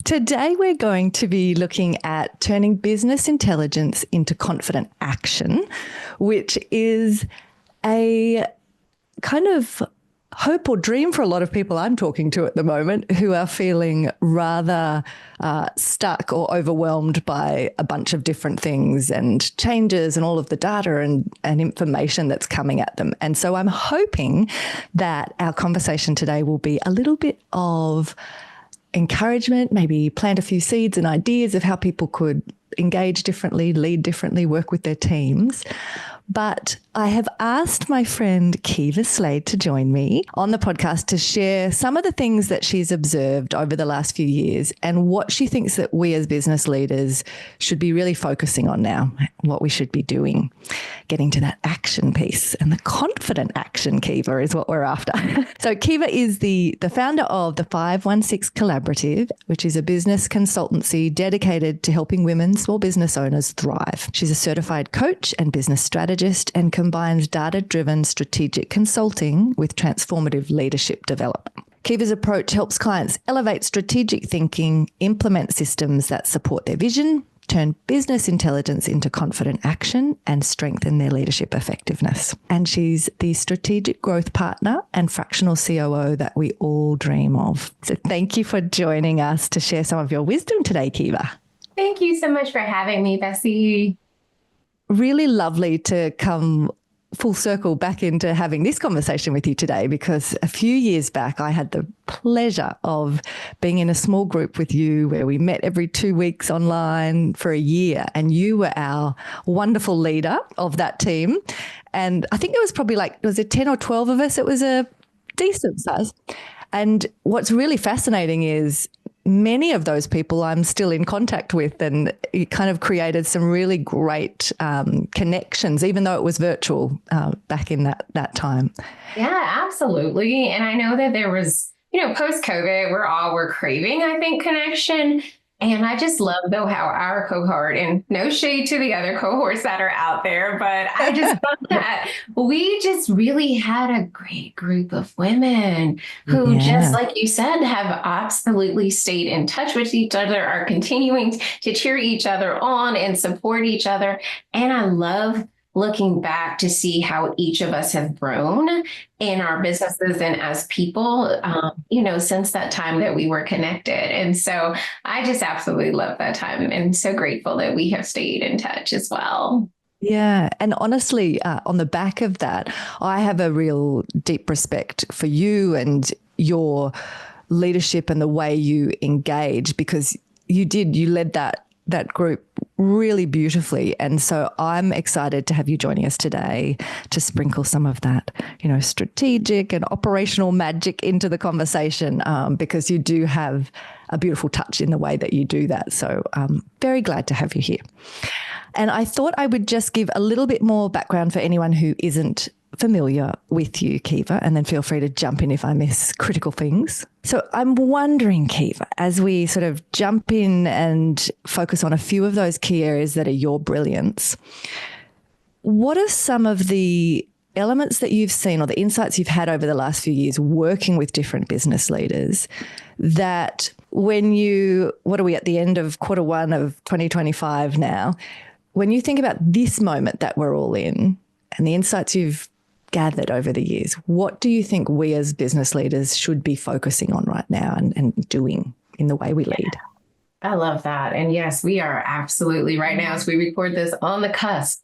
Today we're going to be looking at turning business intelligence into confident action, which is a kind of hope or dream for a lot of people I'm talking to at the moment who are feeling rather stuck or overwhelmed by a bunch of different things and changes and all of the data and information that's coming at them. And so I'm hoping that our conversation today will be a little bit of encouragement, maybe plant a few seeds and ideas of how people could engage differently, lead differently, work with their teams. But I have asked my friend Kiva Slade to join me on the podcast to share some of the things that she's observed over the last few years and what she thinks that we as business leaders should be really focusing on now, what we should be doing, getting to that action piece. And the confident action, Kiva, is what we're after. So Kiva is the founder of the 516 Collaborative, which is a business consultancy dedicated to helping women, small business owners thrive. She's a certified coach and business strategist and combines data-driven strategic consulting with transformative leadership development. Kiva's approach helps clients elevate strategic thinking, implement systems that support their vision, turn business intelligence into confident action, and strengthen their leadership effectiveness. And she's the strategic growth partner and fractional COO that we all dream of. So thank you for joining us to share some of your wisdom today, Kiva. Thank you so much for having me, Bessi. Really lovely to come full circle back into having this conversation with you today, because a few years back I had the pleasure of being in a small group with you where we met every 2 weeks online for a year, and you were our wonderful leader of that team. And I think there was probably was it 10 or 12 of us? It was a decent size. And what's really fascinating is many of those people I'm still in contact with, and it kind of created some really great connections, even though it was virtual back in that time. Yeah, absolutely. And I know that there was, post-COVID, we're craving, I think, connection. And I just love, though, how our cohort, and no shade to the other cohorts that are out there, but I just love that we just really had a great group of women who, just like you said, have absolutely stayed in touch with each other, are continuing to cheer each other on and support each other. And I love looking back to see how each of us have grown in our businesses and as people, since that time that we were connected. And so I just absolutely love that time and so grateful that we have stayed in touch as well. Yeah. And honestly, on the back of that, I have a real deep respect for you and your leadership and the way you engage, because you led that group really beautifully. And so I'm excited to have you joining us today to sprinkle some of that, strategic and operational magic into the conversation, because you do have a beautiful touch in the way that you do that. So I'm very glad to have you here. And I thought I would just give a little bit more background for anyone who isn't familiar with you, Kiva, and then feel free to jump in if I miss critical things. So I'm wondering, Kiva, as we sort of jump in and focus on a few of those key areas that are your brilliance, what are some of the elements that you've seen or the insights you've had over the last few years working with different business leaders that what are we at the end of quarter one of 2025 now, when you think about this moment that we're all in and the insights you've gathered over the years, what do you think we as business leaders should be focusing on right now and doing in the way we lead? I love that. And yes, we are absolutely right now, as we record this, on the cusp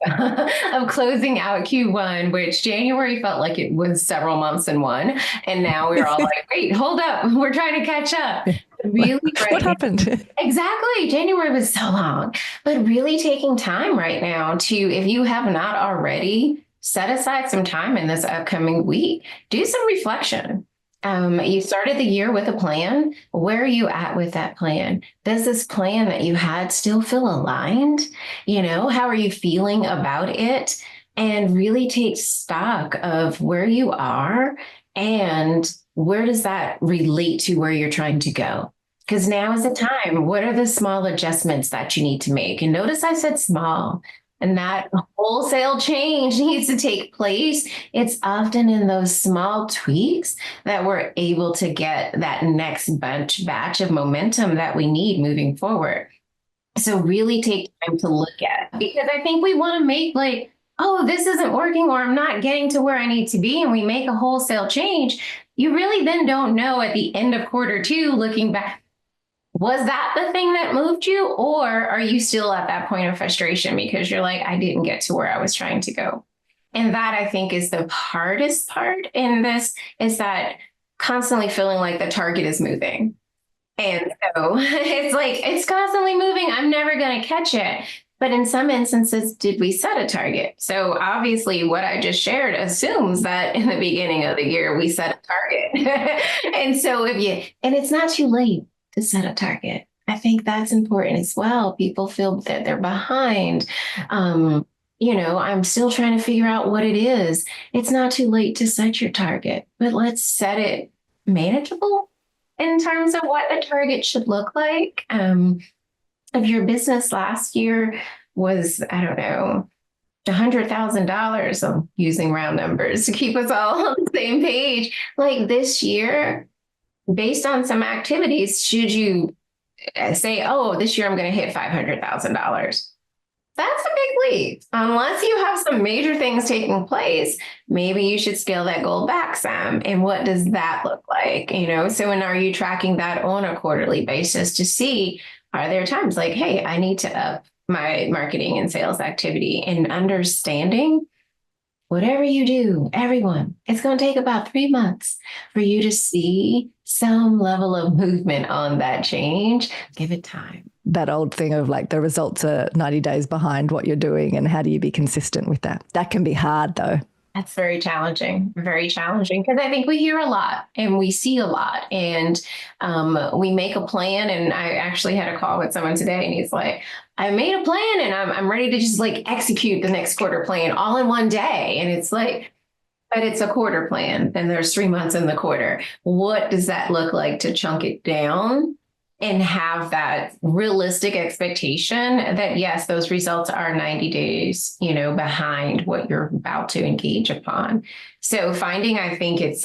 of closing out Q1, which January felt like it was several months in one. And now we're all like, wait, hold up. We're trying to catch up. Really, what happened? Exactly. January was so long, but really taking time right now to, if you have not already, set aside some time in this upcoming week, do some reflection. You started the year with a plan. Where are you at with that plan? Does this plan that you had still feel aligned? How are you feeling about it? And really take stock of where you are and where does that relate to where you're trying to go? Because now is the time. What are the small adjustments that you need to make? And notice I said small. and that wholesale change needs to take place, it's often in those small tweaks that we're able to get that next batch of momentum that we need moving forward. So really take time to look at, because I think we want to make like, oh, this isn't working, or I'm not getting to where I need to be, and we make a wholesale change. You really then don't know at the end of quarter two, looking back, was that the thing that moved you? Or are you still at that point of frustration because you're like, I didn't get to where I was trying to go? And that, I think, is the hardest part in this, is that constantly feeling like the target is moving. And so it's like, it's constantly moving. I'm never going to catch it. But in some instances, did we set a target? So obviously what I just shared assumes that in the beginning of the year, we set a target. And so and it's not too late to set a target. I think that's important as well. People feel that they're behind. I'm still trying to figure out what it is. It's not too late to set your target, but let's set it manageable in terms of what the target should look like. If your business last year was, I don't know, $100,000, I'm using round numbers to keep us all on the same page. Like this year, based on some activities, should you say, oh, this year I'm going to hit $500,000? That's a big leap. Unless you have some major things taking place, maybe you should scale that goal back some. And what does that look like? So when are you tracking that on a quarterly basis to see, are there times like, hey, I need to up my marketing and sales activity, and understanding whatever you do, everyone, it's going to take about 3 months for you to see some level of movement on that change. Give it time. That old thing of like the results are 90 days behind what you're doing, and how do you be consistent with that? That can be hard though. That's very challenging, because I think we hear a lot and we see a lot, and we make a plan. And I actually had a call with someone today, and he's like, I made a plan and I'm ready to just like execute the next quarter plan all in one day. And it's like, but it's a quarter plan and there's 3 months in the quarter. What does that look like to chunk it down and have that realistic expectation that, yes, those results are 90 days, behind what you're about to engage upon. So I think it's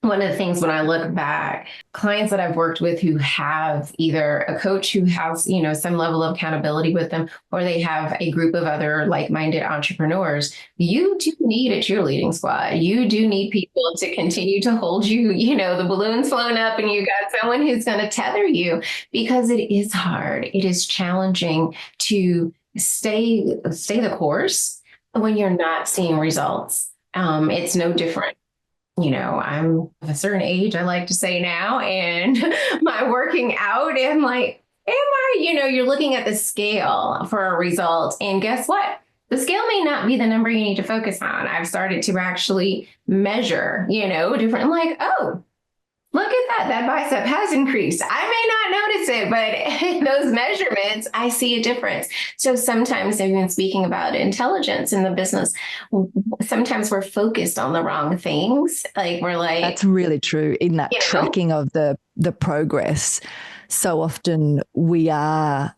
one of the things when I look back, clients that I've worked with who have either a coach who has, some level of accountability with them, or they have a group of other like-minded entrepreneurs, you do need a cheerleading squad. You do need people to continue to hold you, the balloon's flown up and you got someone who's going to tether you, because it is hard. It is challenging to stay the course when you're not seeing results. It's no different. I'm a certain age, I like to say now, and my working out, and like, you're looking at the scale for a result. And guess what? The scale may not be the number you need to focus on. I've started to actually measure, different, like, oh, look at that bicep has increased. I may not notice it, but in those measurements, I see a difference. So sometimes, even speaking about intelligence in the business, sometimes we're focused on the wrong things. Like we're like, that's really true in that tracking of the progress. So often we are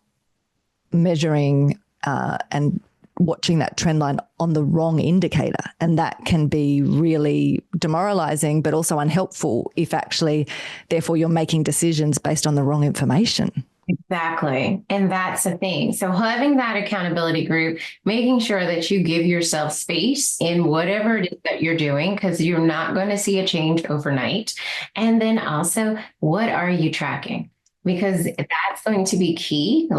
measuring and watching that trend line on the wrong indicator. And that can be really demoralizing, but also unhelpful if actually, therefore, you're making decisions based on the wrong information. Exactly. And that's the thing. So having that accountability group, making sure that you give yourself space in whatever it is that you're doing, because you're not going to see a change overnight. And then also, what are you tracking? Because that's going to be key.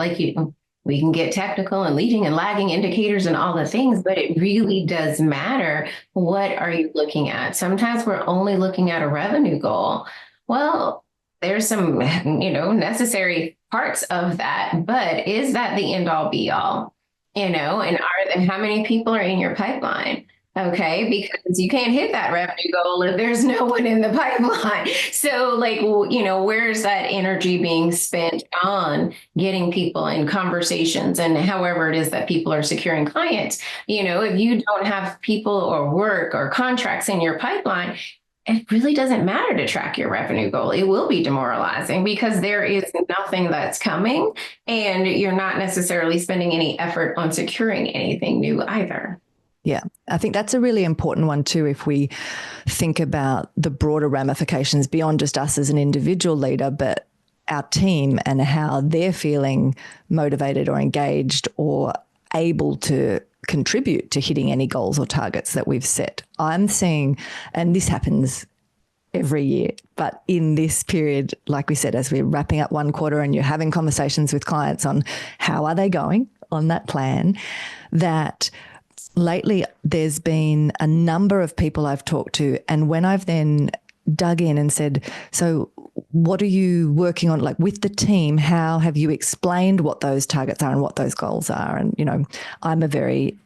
We can get technical and leading and lagging indicators and all the things, but it really does matter. What are you looking at? Sometimes we're only looking at a revenue goal. Well, there's some, necessary parts of that, but is that the end all be all? And how many people are in your pipeline? Okay, because you can't hit that revenue goal if there's no one in the pipeline. So where's that energy being spent on getting people in conversations and however it is that people are securing clients? If you don't have people or work or contracts in your pipeline, it really doesn't matter to track your revenue goal. It will be demoralizing because there is nothing that's coming and you're not necessarily spending any effort on securing anything new either. Yeah, I think that's a really important one too. If we think about the broader ramifications beyond just us as an individual leader, but our team and how they're feeling motivated or engaged or able to contribute to hitting any goals or targets that we've set. I'm seeing, and this happens every year, but in this period, like we said, as we're wrapping up one quarter and you're having conversations with clients on how are they going on that plan, that lately there's been a number of people I've talked to, and when I've then dug in and said, so what are you working on, like with the team? How have you explained what those targets are and what those goals are? And, you know, I'm a very,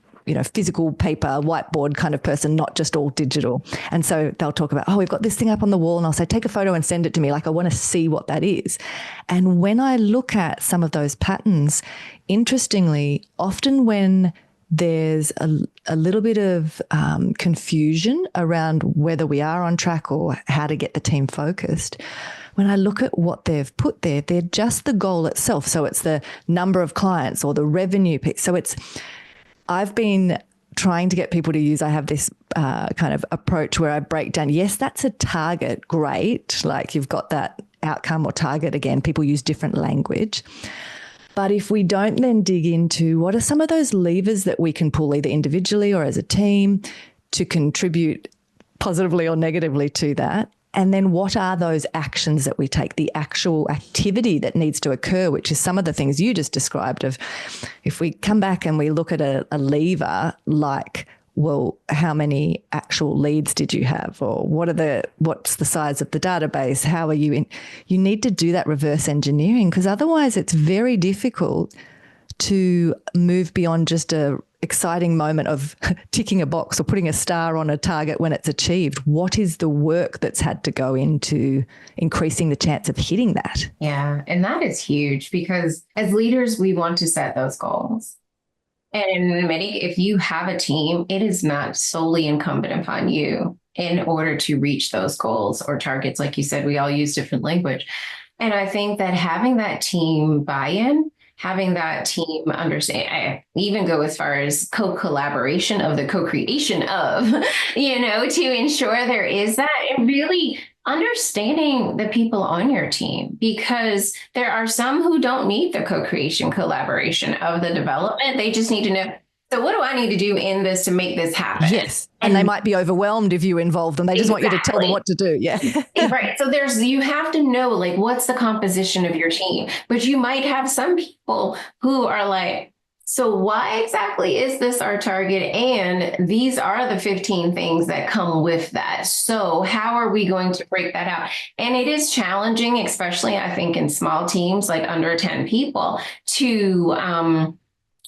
physical paper, whiteboard kind of person, not just all digital. And so they'll talk about, oh, we've got this thing up on the wall, and I'll say, take a photo and send it to me. Like, I want to see what that is. And when I look at some of those patterns, interestingly, often when there's a little bit of confusion around whether we are on track or how to get the team focused, when I look at what they've put there, they're just the goal itself. So it's the number of clients or the revenue piece. So I've been trying to get people to use, I have this kind of approach where I break down, yes, that's a target, great. Like, you've got that outcome or target. Again, people use different language. But if we don't then dig into what are some of those levers that we can pull either individually or as a team to contribute positively or negatively to that, and then what are those actions that we take, the actual activity that needs to occur, which is some of the things you just described of, if we come back and we look at a lever like, well, how many actual leads did you have? Or what's the size of the database? How are you in? You need to do that reverse engineering, because otherwise it's very difficult to move beyond just a exciting moment of ticking a box or putting a star on a target when it's achieved. What is the work that's had to go into increasing the chance of hitting that? Yeah, and that is huge, because as leaders, we want to set those goals. And if you have a team, it is not solely incumbent upon you in order to reach those goals or targets. Like you said, we all use different language. And I think that having that team buy-in, having that team understand, I even go as far as co-collaboration of the co-creation of, to ensure there is that, and really understanding the people on your team, because there are some who don't need the co-creation collaboration of the development. They just need to know, so what do I need to do in this to make this happen? Yes. And they might be overwhelmed if you involve them. They just want you to tell them what to do. Yeah. Right. So you have to know, like, what's the composition of your team? But you might have some people who are like, so why exactly is this our target? And these are the 15 things that come with that. So how are we going to break that out? And it is challenging, especially I think in small teams, like under 10 people, to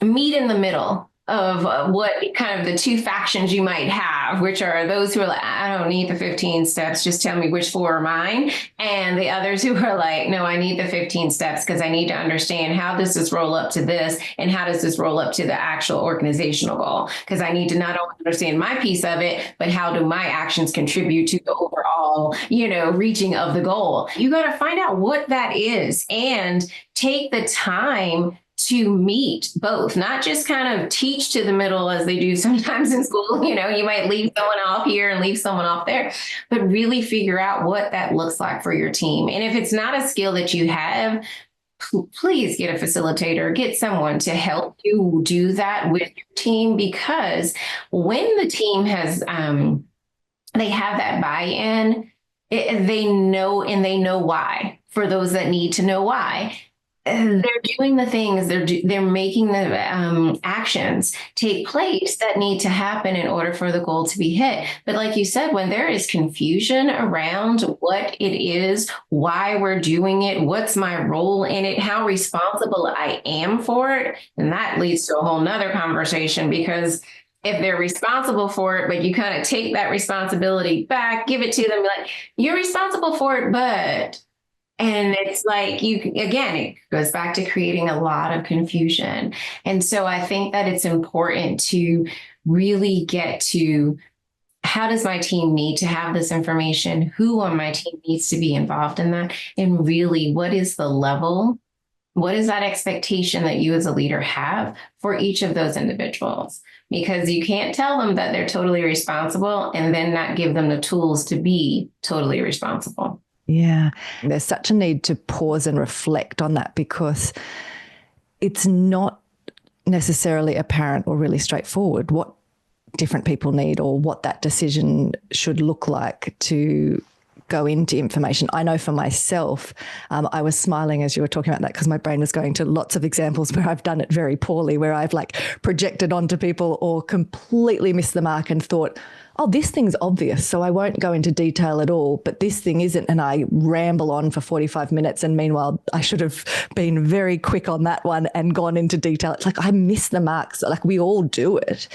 meet in the middle of what kind of the two factions you might have, which are those who are like, I don't need the 15 steps, just tell me which 4 are mine. And the others who are like, no, I need the 15 steps because I need to understand how does this roll up to this and how does this roll up to the actual organizational goal? Because I need to not only understand my piece of it, but how do my actions contribute to the overall, reaching of the goal? You got to find out what that is and take the time to meet both, not just kind of teach to the middle as they do sometimes in school. You might leave someone off here and leave someone off there, but really figure out what that looks like for your team. And if it's not a skill that you have, please get a facilitator, get someone to help you do that with your team, because when the team has, they have that buy-in, they know why, for those that need to know why. They're doing the things, they're making the actions take place that need to happen in order for the goal to be hit. But like you said, when there is confusion around what it is, why we're doing it, what's my role in it, how responsible I am for it, and that leads to a whole nother conversation, because if they're responsible for it, but you kind of take that responsibility back, give it to them, like, you're responsible for it, but... And it's like, it goes back to creating a lot of confusion. And so I think that it's important to really get to how does my team need to have this information? Who on my team needs to be involved in that? And really, what is the level? What is that expectation that you as a leader have for each of those individuals? Because you can't tell them that they're totally responsible and then not give them the tools to be totally responsible. Yeah, there's such a need to pause and reflect on that, because it's not necessarily apparent or really straightforward what different people need or what that decision should look like to go into information. I know for myself, I was smiling as you were talking about that, because my brain was going to lots of examples where I've done it very poorly, where I've like projected onto people or completely missed the mark and thought, oh, this thing's obvious, so I won't go into detail at all, but this thing isn't. And I ramble on for 45 minutes. And meanwhile, I should have been very quick on that one and gone into detail. It's like I miss the marks. Like we all do it.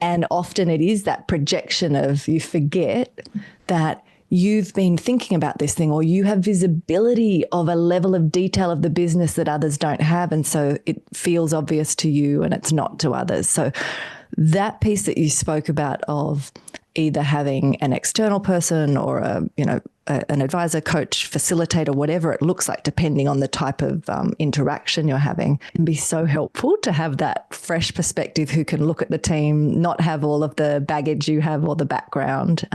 And often it is that projection of, you forget that you've been thinking about this thing, or you have visibility of a level of detail of the business that others don't have. And so it feels obvious to you and it's not to others. So that piece that you spoke about of either having an external person or an advisor, coach, facilitator, whatever it looks like, depending on the type of interaction you're having, can be so helpful to have that fresh perspective who can look at the team, not have all of the baggage you have or the background,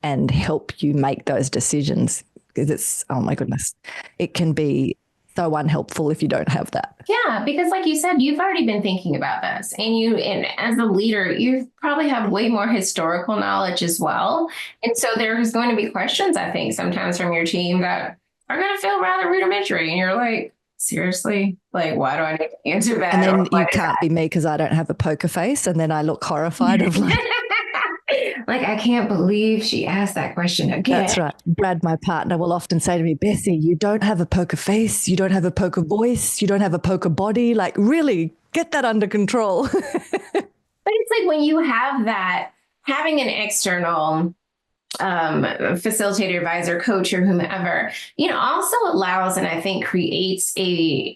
and help you make those decisions. Because it's, oh my goodness, it can be so unhelpful if you don't have that. Yeah, because like you said, you've already been thinking about this, and as a leader, you probably have way more historical knowledge as well. And so there's going to be questions, I think, sometimes from your team that are going to feel rather rudimentary. And you're like, seriously, like, why do I need to answer that? And then you can't be me because I don't have a poker face. And then I look horrified of like, like, I can't believe she asked that question again. That's right. Brad, my partner, will often say to me, Bessie, you don't have a poker face, you don't have a poker voice, you don't have a poker body. Like, really, get that under control. But it's like when you have that, having an external facilitator, advisor, coach, or whomever, also allows, and I think creates a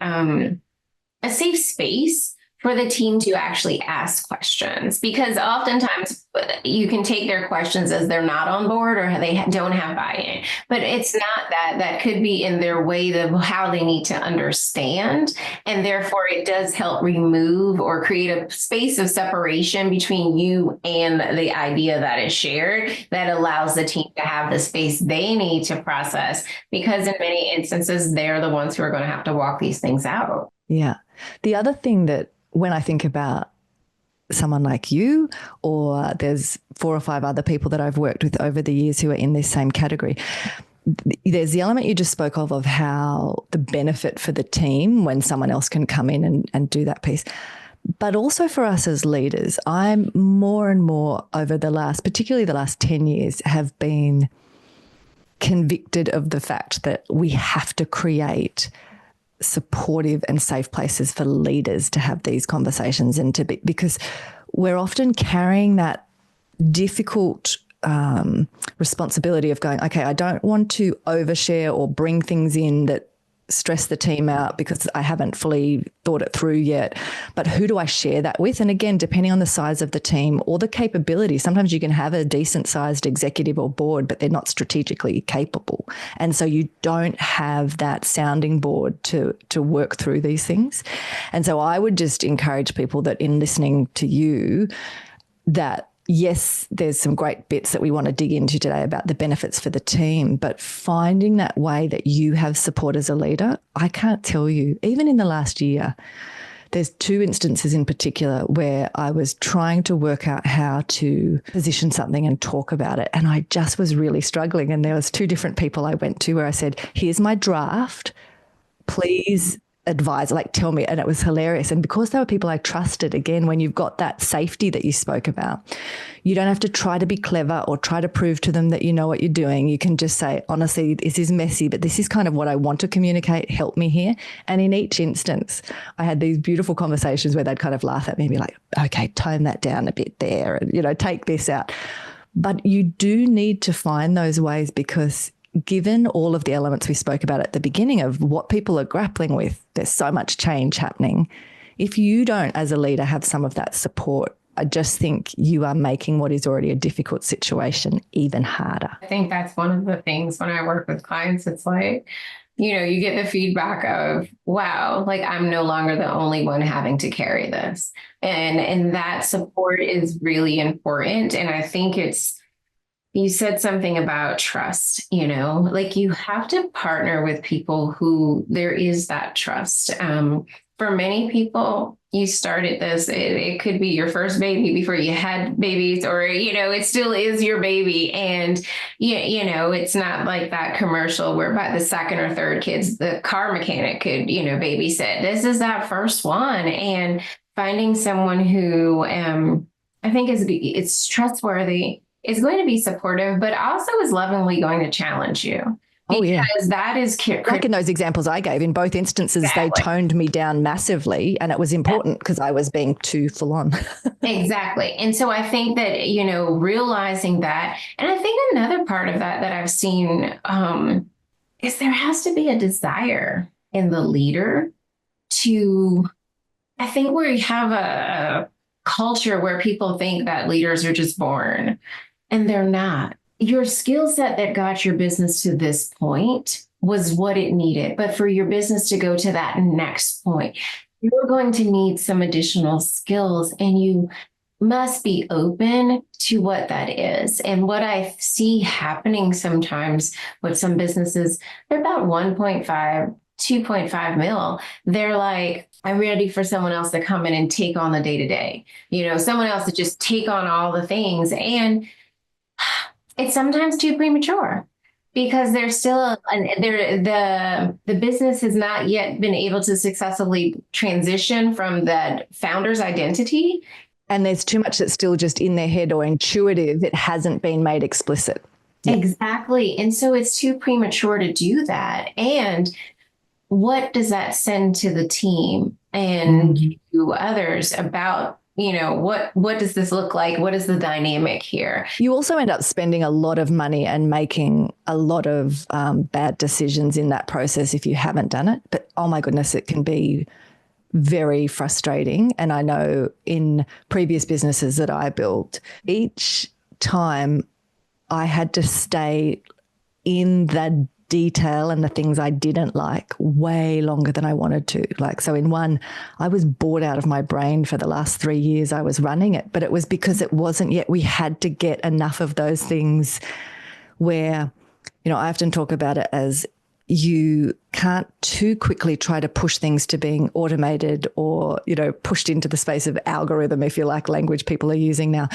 safe space for the team to actually ask questions, because oftentimes you can take their questions as they're not on board or they don't have buy-in, but it's not that. That could be in their way of how they need to understand. And therefore it does help remove or create a space of separation between you and the idea that is shared, that allows the team to have the space they need to process, because in many instances, they're the ones who are going to have to walk these things out. Yeah. The other thing that, when I think about someone like you, or there's 4 or 5 other people that I've worked with over the years who are in this same category, there's the element you just spoke of how the benefit for the team when someone else can come in and do that piece. But also for us as leaders, I'm more and more over particularly the last 10 years, have been convicted of the fact that we have to create supportive and safe places for leaders to have these conversations and to be, because we're often carrying that difficult responsibility of going, okay, I don't want to overshare or bring things in that stress the team out because I haven't fully thought it through yet. But who do I share that with? And again, depending on the size of the team or the capability, sometimes you can have a decent sized executive or board, but they're not strategically capable. And so you don't have that sounding board to work through these things. And so I would just encourage people that in listening to you, that yes, there's some great bits that we want to dig into today about the benefits for the team, but finding that way that you have support as a leader, I can't tell you, even in the last year, there's 2 instances in particular where I was trying to work out how to position something and talk about it. And I just was really struggling. And there was 2 different people I went to where I said, here's my draft, please advise, like tell me. And it was hilarious. And because they were people I trusted, again, when you've got that safety that you spoke about, you don't have to try to be clever or try to prove to them that you know what you're doing. You can just say, honestly, this is messy, but this is kind of what I want to communicate. Help me here. And in each instance, I had these beautiful conversations where they'd kind of laugh at me and be like, okay, tone that down a bit there and, take this out. But you do need to find those ways, because given all of the elements we spoke about at the beginning of what people are grappling with, there's so much change happening. If you don't, as a leader, have some of that support I just think you are making what is already a difficult situation even harder. I think that's one of the things when I work with clients, it's like, you get the feedback of, wow, like I'm no longer the only one having to carry this. And that support is really important. And I think you said something about trust, like you have to partner with people who there is that trust. For many people, you started this, it could be your first baby before you had babies, or, it still is your baby. And, it's not like that commercial where by the second or third kids, the car mechanic could, babysit. This is that first one. And finding someone who I think it's trustworthy, is going to be supportive, but also is lovingly going to challenge you. Because that is like in those examples I gave, in both instances, They toned me down massively, and it was important because I was being too full on. Exactly. And so I think that, realizing that, and I think another part of that I've seen is there has to be a desire in the leader to, I think we have a culture where people think that leaders are just born, and they're not. Your skill set that got your business to this point was what it needed. But for your business to go to that next point, you're going to need some additional skills, and you must be open to what that is. And what I see happening sometimes with some businesses, they're about 1.5, 2.5 mil. They're like, I'm ready for someone else to come in and take on the day-to-day, someone else to just take on all the things. And it's sometimes too premature because there's still the business has not yet been able to successfully transition from the founder's identity. And there's too much that's still just in their head or intuitive. It hasn't been made explicit. Yep. Exactly. And so it's too premature to do that. And what does that send to the team and to others about, what does this look like? What is the dynamic here? You also end up spending a lot of money and making a lot of bad decisions in that process if you haven't done it. But oh my goodness, it can be very frustrating. And I know in previous businesses that I built, each time I had to stay in the detail and the things I didn't like way longer than I wanted to. So in one, I was bored out of my brain for the last 3 years I was running it, but it was because it wasn't yet. We had to get enough of those things where, I often talk about it as you can't too quickly try to push things to being automated or, pushed into the space of algorithm, if you like, language people are using now,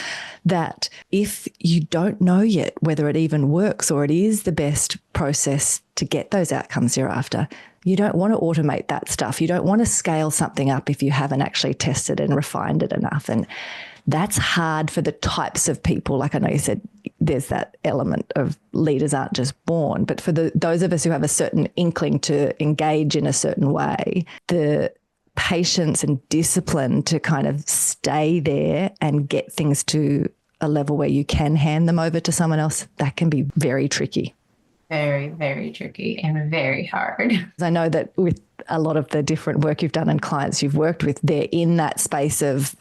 that if you don't know yet whether it even works or it is the best process to get those outcomes you're after, you don't want to automate that stuff. You don't want to scale something up if you haven't actually tested and refined it enough. And that's hard for the types of people. Like I know you said, there's that element of leaders aren't just born, but for those of us who have a certain inkling to engage in a certain way, the patience and discipline to kind of stay there and get things to a level where you can hand them over to someone else, that can be very tricky. Very, very tricky and very hard. I know that with a lot of the different work you've done and clients you've worked with, they're in that space of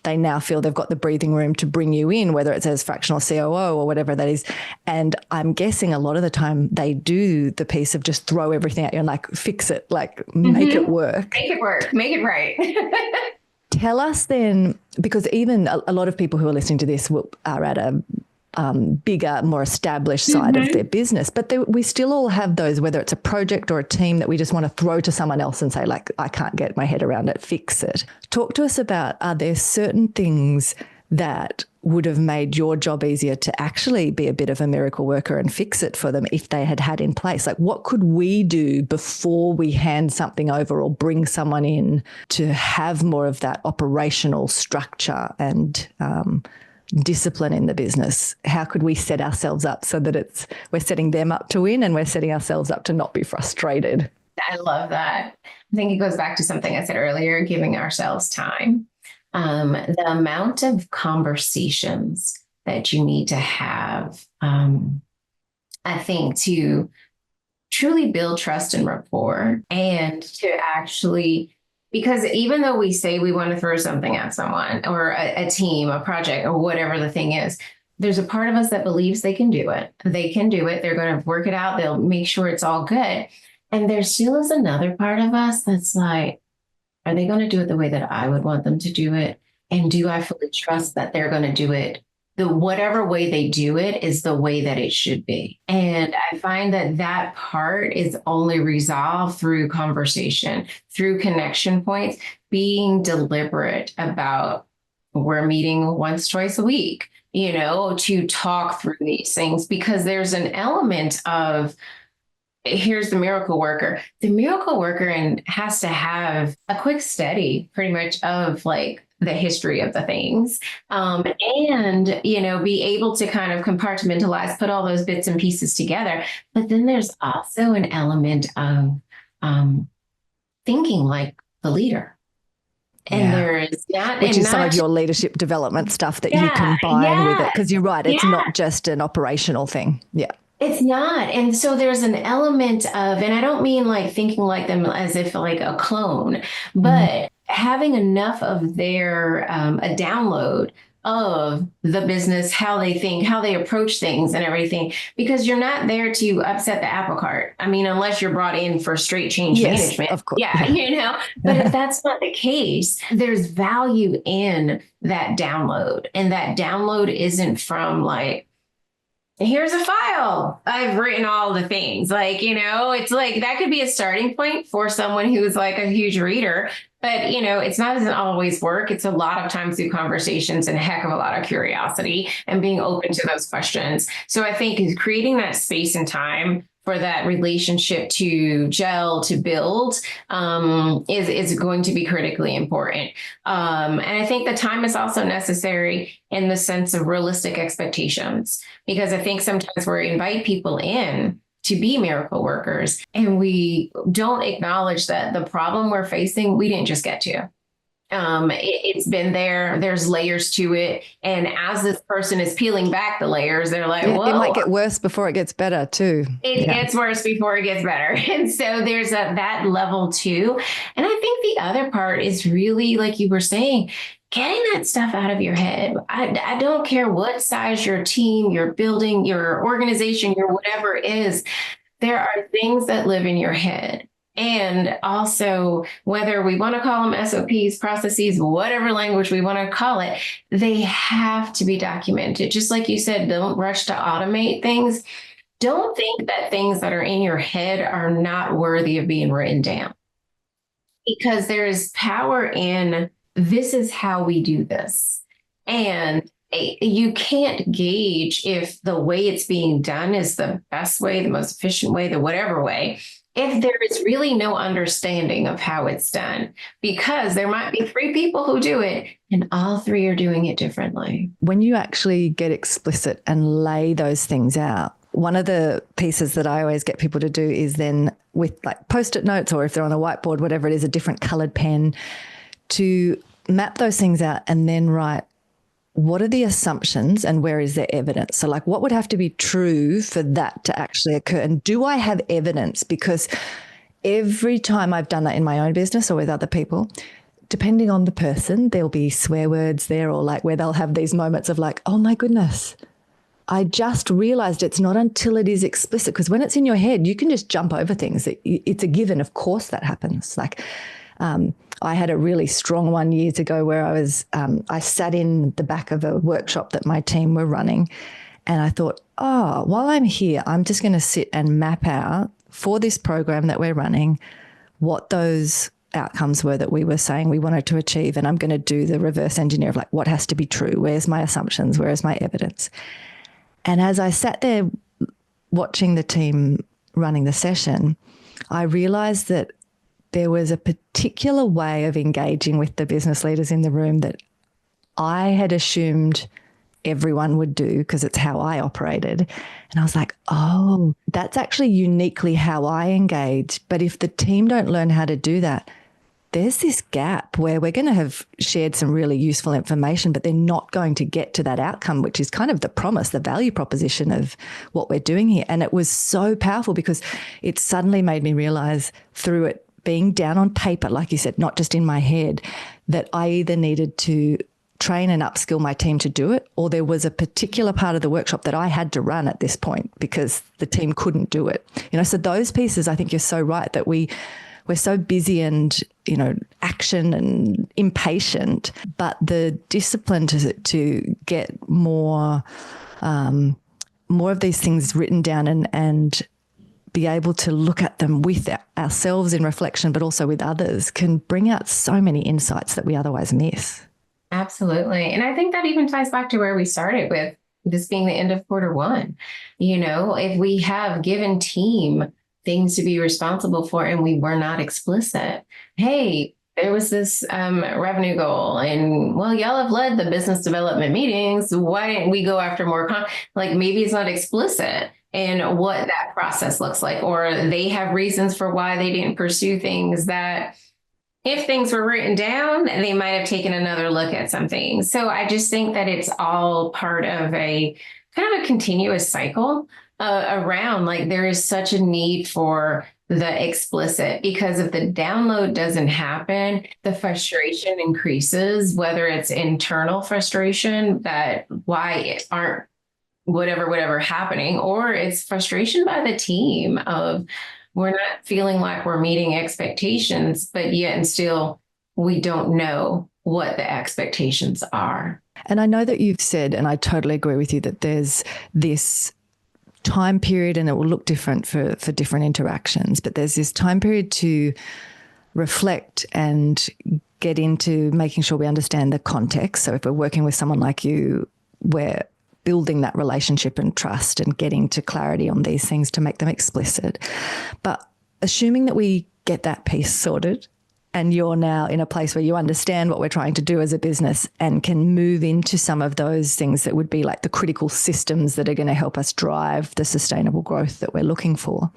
they now feel they've got the breathing room to bring you in, whether it's as fractional COO or whatever that is. And I'm guessing a lot of the time they do the piece of just throw everything at you and like fix it, like make it work. Make it work. Make it right. Tell us then, because even a lot of people who are listening to this are at a bigger, more established side of their business, but we still all have those, whether it's a project or a team that we just want to throw to someone else and say, like, I can't get my head around it, fix it. Talk to us about, are there certain things that would have made your job easier to actually be a bit of a miracle worker and fix it for them if they had in place? Like, what could we do before we hand something over or bring someone in to have more of that operational structure and discipline in the business? How could we set ourselves up so that we're setting them up to win and we're setting ourselves up to not be frustrated? I love that. I think it goes back to something I said earlier, giving ourselves time. The amount of conversations that you need to have, I think, to truly build trust and rapport and to actually Because even though we say we want to throw something at someone or a team, a project, or whatever the thing is, there's a part of us that believes they can do it. They can do it. They're going to work it out. They'll make sure it's all good. And there still is another part of us that's like, are they going to do it the way that I would want them to do it? And do I fully trust that they're going to do it? Whatever way they do it is the way that it should be. And I find that that part is only resolved through conversation, through connection points, being deliberate about we're meeting once, twice a week, to talk through these things, because there's an element of, here's the miracle worker. The miracle worker has to have a quick study pretty much of like the history of the things, and, be able to kind of compartmentalize, put all those bits and pieces together. But then there's also an element of thinking like the leader. And there is that. Which is some of your leadership development stuff that you combine with it. Because you're right, it's not just an operational thing. Yeah. It's not. And so there's an element of, and I don't mean like thinking like them as if like a clone, but having enough of their, a download of the business, how they think, how they approach things and everything, because you're not there to upset the apple cart. I mean, unless you're brought in for straight change management. Of course. Yeah, but if that's not the case, there's value in that download. And that download isn't from like, here's a file. I've written all the things. Like, it's like that could be a starting point for someone who's like a huge reader. But, it's not, doesn't always work. It's a lot of times through conversations and a heck of a lot of curiosity and being open to those questions. So I think creating that space and time for that relationship to gel, to build, is going to be critically important. And I think the time is also necessary in the sense of realistic expectations, because I think sometimes we invite people in to be miracle workers and we don't acknowledge that the problem we're facing, we didn't just get to. It's been there. There's layers to it. And as this person is peeling back the layers, they're like, whoa. It might get worse before it gets better too. It gets worse before it gets better. And so there's that level too. And I think the other part is really, like you were saying, getting that stuff out of your head. I don't care what size your team, your building, your organization, your whatever it is. There are things that live in your head. And also, whether we want to call them SOPs, processes, whatever language we want to call it, they have to be documented. Just like you said, don't rush to automate things. Don't think that things that are in your head are not worthy of being written down. Because there is power in, this is how we do this. And you can't gauge if the way it's being done is the best way, the most efficient way, the whatever way, if there is really no understanding of how it's done, because there might be 3 people who do it and all 3 are doing it differently. When you actually get explicit and lay those things out, one of the pieces that I always get people to do is then with like Post-it notes, or if they're on a whiteboard, whatever it is, a different colored pen, to map those things out and then write, what are the assumptions and where is there evidence? So like what would have to be true for that to actually occur? And do I have evidence? Because every time I've done that in my own business or with other people, depending on the person, there'll be swear words there, or like where they'll have these moments of like, oh my goodness, I just realized it's not until it is explicit. Because when it's in your head, you can just jump over things. It's a given. Of course that happens. Like, I had a really strong one years ago where I sat in the back of a workshop that my team were running, and I thought, oh, while I'm here, I'm just going to sit and map out for this program that we're running what those outcomes were that we were saying we wanted to achieve. And I'm going to do the reverse engineer of like, what has to be true? Where's my assumptions? Where is my evidence? And as I sat there watching the team running the session, I realized that there was a particular way of engaging with the business leaders in the room that I had assumed everyone would do because it's how I operated. And I was like, oh, that's actually uniquely how I engage. But if the team don't learn how to do that, there's this gap where we're going to have shared some really useful information, but they're not going to get to that outcome, which is kind of the promise, the value proposition of what we're doing here. And it was so powerful because it suddenly made me realize through it being down on paper, like you said, not just in my head, that I either needed to train and upskill my team to do it, or there was a particular part of the workshop that I had to run at this point because the team couldn't do it. So those pieces, I think you're so right that we're so busy and, action and impatient, but the discipline to get more of these things written down and be able to look at them with ourselves in reflection, but also with others, can bring out so many insights that we otherwise miss. Absolutely. And I think that even ties back to where we started with this being the end of quarter one. If we have given team things to be responsible for and we were not explicit, hey, there was this revenue goal and, well, y'all have led the business development meetings. Why didn't we go after more? Maybe it's not explicit in what that process looks like, or they have reasons for why they didn't pursue things that, if things were written down, they might have taken another look at something. So I just think that it's all part of a kind of a continuous cycle around, there is such a need for the explicit, because if the download doesn't happen, the frustration increases, whether it's internal frustration that why it aren't whatever happening, or it's frustration by the team of, we're not feeling like we're meeting expectations, but yet and still we don't know what the expectations are. And I know that you've said, and I totally agree with you, that there's this time period and it will look different for different interactions, but there's this time period to reflect and get into making sure we understand the context. So if we're working with someone like you, we're building that relationship and trust and getting to clarity on these things to make them explicit. But assuming that we get that piece sorted and you're now in a place where you understand what we're trying to do as a business and can move into some of those things that would be like the critical systems that are going to help us drive the sustainable growth that we're looking for.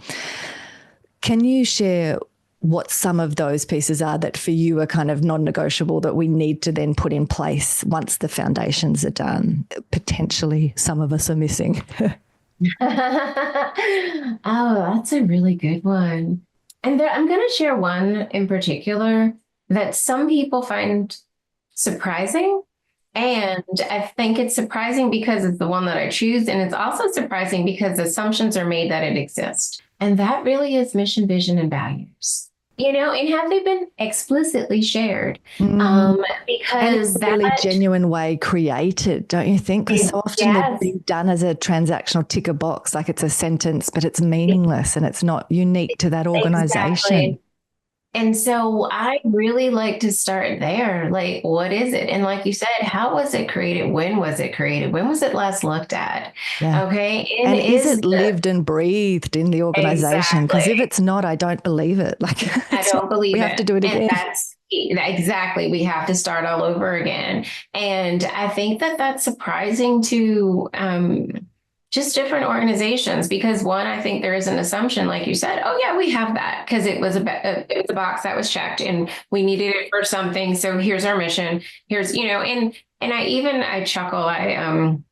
Can you share what some of those pieces are that for you are kind of non-negotiable that we need to then put in place once the foundations are done? Potentially some of us are missing. Oh, that's a really good one. And I'm going to share one in particular that some people find surprising. And I think it's surprising because it's the one that I choose. And it's also surprising because assumptions are made that it exists. And that really is mission, vision, and values. And have they been explicitly shared? Because and in a really genuine way created, don't you think? Because so often they're being done as a transactional ticker box, like it's a sentence, but it's meaningless and it's not unique to that organization. Exactly. And so I really like to start there. What is it? And like you said, how was it created? When was it created? When was it last looked at? Yeah. Okay. And is it lived and breathed in the organization? Because if it's not, I don't believe it. I don't believe it. We have to do it again. Exactly. We have to start all over again. And I think that that's surprising to just different organizations, because one, I think there is an assumption, like you said, oh yeah, we have that because it was a box that was checked and we needed it for something. So here's our mission. Here's, and I chuckle. In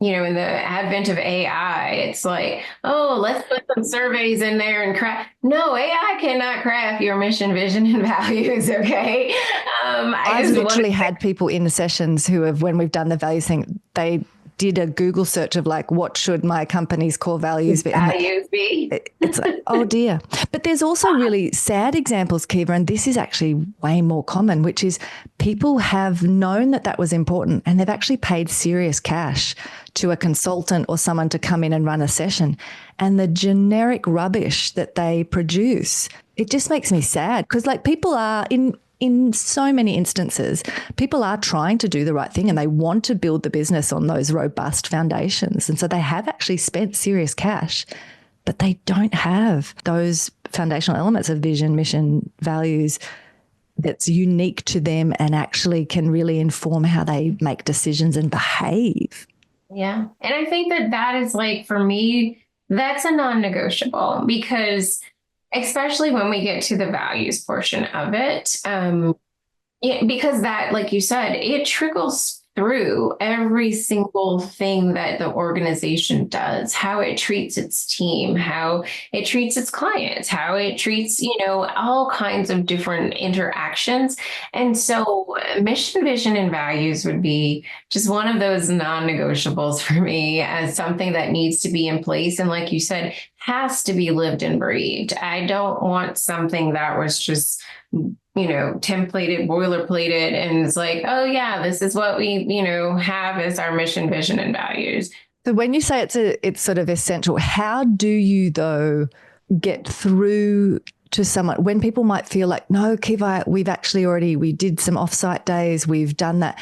the advent of AI, it's like, oh, let's put some surveys in there and craft. No, AI cannot craft your mission, vision, and values. Okay. I've literally had people in the sessions who have, when we've done the values thing, they did a Google search of what should my company's core values be? It's like, oh dear. But there's also really sad examples, Kiva, and this is actually way more common, which is people have known that was important and they've actually paid serious cash to a consultant or someone to come in and run a session. And the generic rubbish that they produce, it just makes me sad because people are in so many instances, people are trying to do the right thing and they want to build the business on those robust foundations. And so they have actually spent serious cash, but they don't have those foundational elements of vision, mission, values that's unique to them and actually can really inform how they make decisions and behave. Yeah. And I think that is for me, that's a non-negotiable, because especially when we get to the values portion of it, because that, like you said, it trickles through every single thing that the organization does, how it treats its team, how it treats its clients, how it treats, all kinds of different interactions. And so mission, vision, and values would be just one of those non-negotiables for me as something that needs to be in place. And like you said, has to be lived and breathed. I don't want something that was just templated, boilerplated, and it's like, oh yeah, this is what we, have as our mission, vision, and values. So when you say it's sort of essential, how do you though get through to someone when people might feel like, no, Kiva, we did some offsite days, we've done that.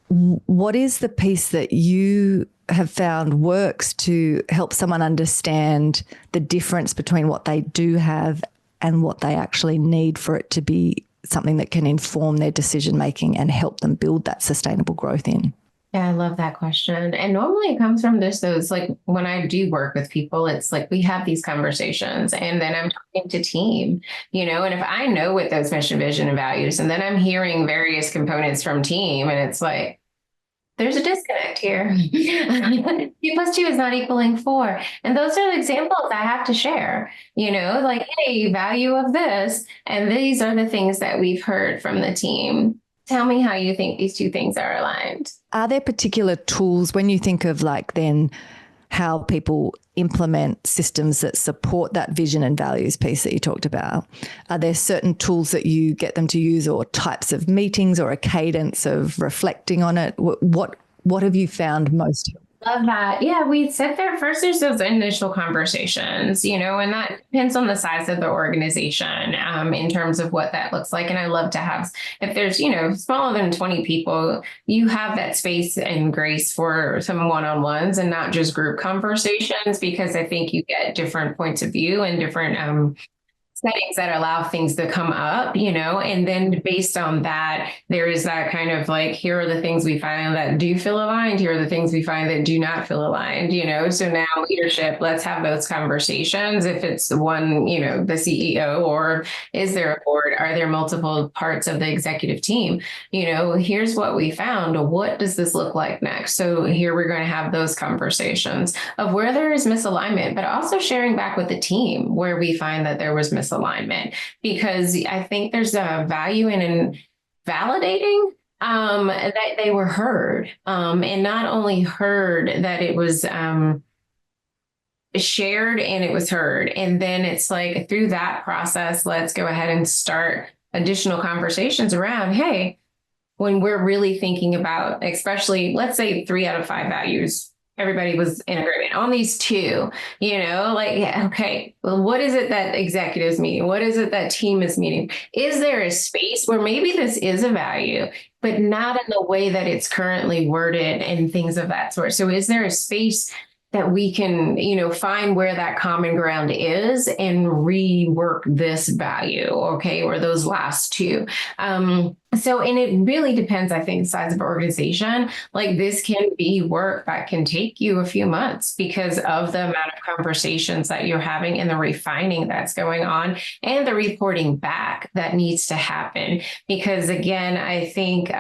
What is the piece that you have found works to help someone understand the difference between what they do have and what they actually need for it to be something that can inform their decision making and help them build that sustainable growth in? Yeah, I love that question. And normally it comes from those like when I do work with people, it's like we have these conversations and then I'm talking to team, and if I know what those mission, vision, and values, and then I'm hearing various components from team, and it's like, there's a disconnect here. 2+2 is not equaling 4. And those are the examples I have to share, like, hey, value of this. And these are the things that we've heard from the team. Tell me how you think these two things are aligned. Are there particular tools when you think of then how people implement systems that support that vision and values piece that you talked about? Are there certain tools that you get them to use, or types of meetings, or a cadence of reflecting on it? What have you found most helpful? Love that. Yeah, we sit there first. There's those initial conversations, and that depends on the size of the organization in terms of what that looks like. And I love to have, if there's, smaller than 20 people, you have that space and grace for some one-on-ones and not just group conversations, because I think you get different points of view and different settings that allow things to come up, and then based on that, there is that kind of like, here are the things we find that do feel aligned. Here are the things we find that do not feel aligned, so now leadership, let's have those conversations. If it's one, the CEO, or is there a board? Are there multiple parts of the executive team? Here's what we found. What does this look like next? So here we're going to have those conversations of where there is misalignment, but also sharing back with the team where we find that there was misalignment, because I think there's a value in validating that they were heard, and not only heard, that it was shared and it was heard. And then it's like, through that process, let's go ahead and start additional conversations around, hey, when we're really thinking about, especially, let's say 3 out of 5 values, everybody was in agreement on these 2, okay, well, what is it that executives mean? What is it that team is meaning? Is there a space where maybe this is a value, but not in the way that it's currently worded and things of that sort? So is there a space that we can, find where that common ground is and rework this value, okay, or those last 2. So, and it really depends, I think, the size of organization. Like, this can be work that can take you a few months because of the amount of conversations that you're having and the refining that's going on and the reporting back that needs to happen. Because again, I think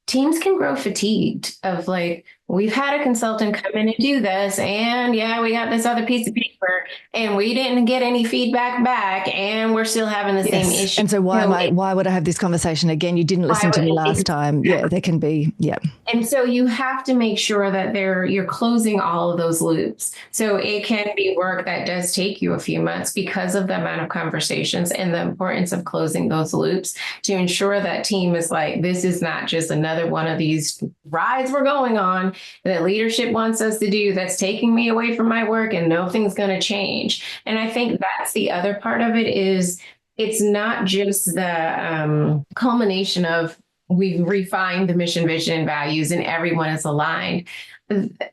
teams can grow fatigued of like, we've had a consultant come in and do this, and yeah, we got this other piece of paper and we didn't get any feedback back, and we're still having the same issue. And so why would I have this conversation again? You didn't listen to me last time. Yeah, there can be, yeah. And so you have to make sure that you're closing all of those loops. So it can be work that does take you a few months because of the amount of conversations and the importance of closing those loops to ensure that team is like, this is not just another one of these rides we're going on that leadership wants us to do that's taking me away from my work and nothing's going to change. And I think that's the other part of it is it's not just the culmination of we've refined the mission, vision, and values and everyone is aligned.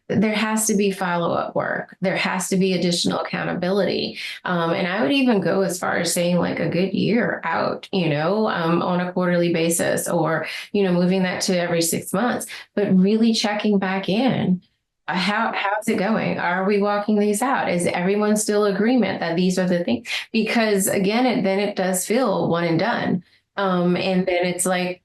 There has to be follow-up work. There has to be additional accountability. And I would even go as far as saying like a good year out, on a quarterly basis, or, moving that to every 6 months, but really checking back in. How's it going? Are we walking these out? Is everyone still agreement that these are the things? Because again, it does feel one and done. And then it's like,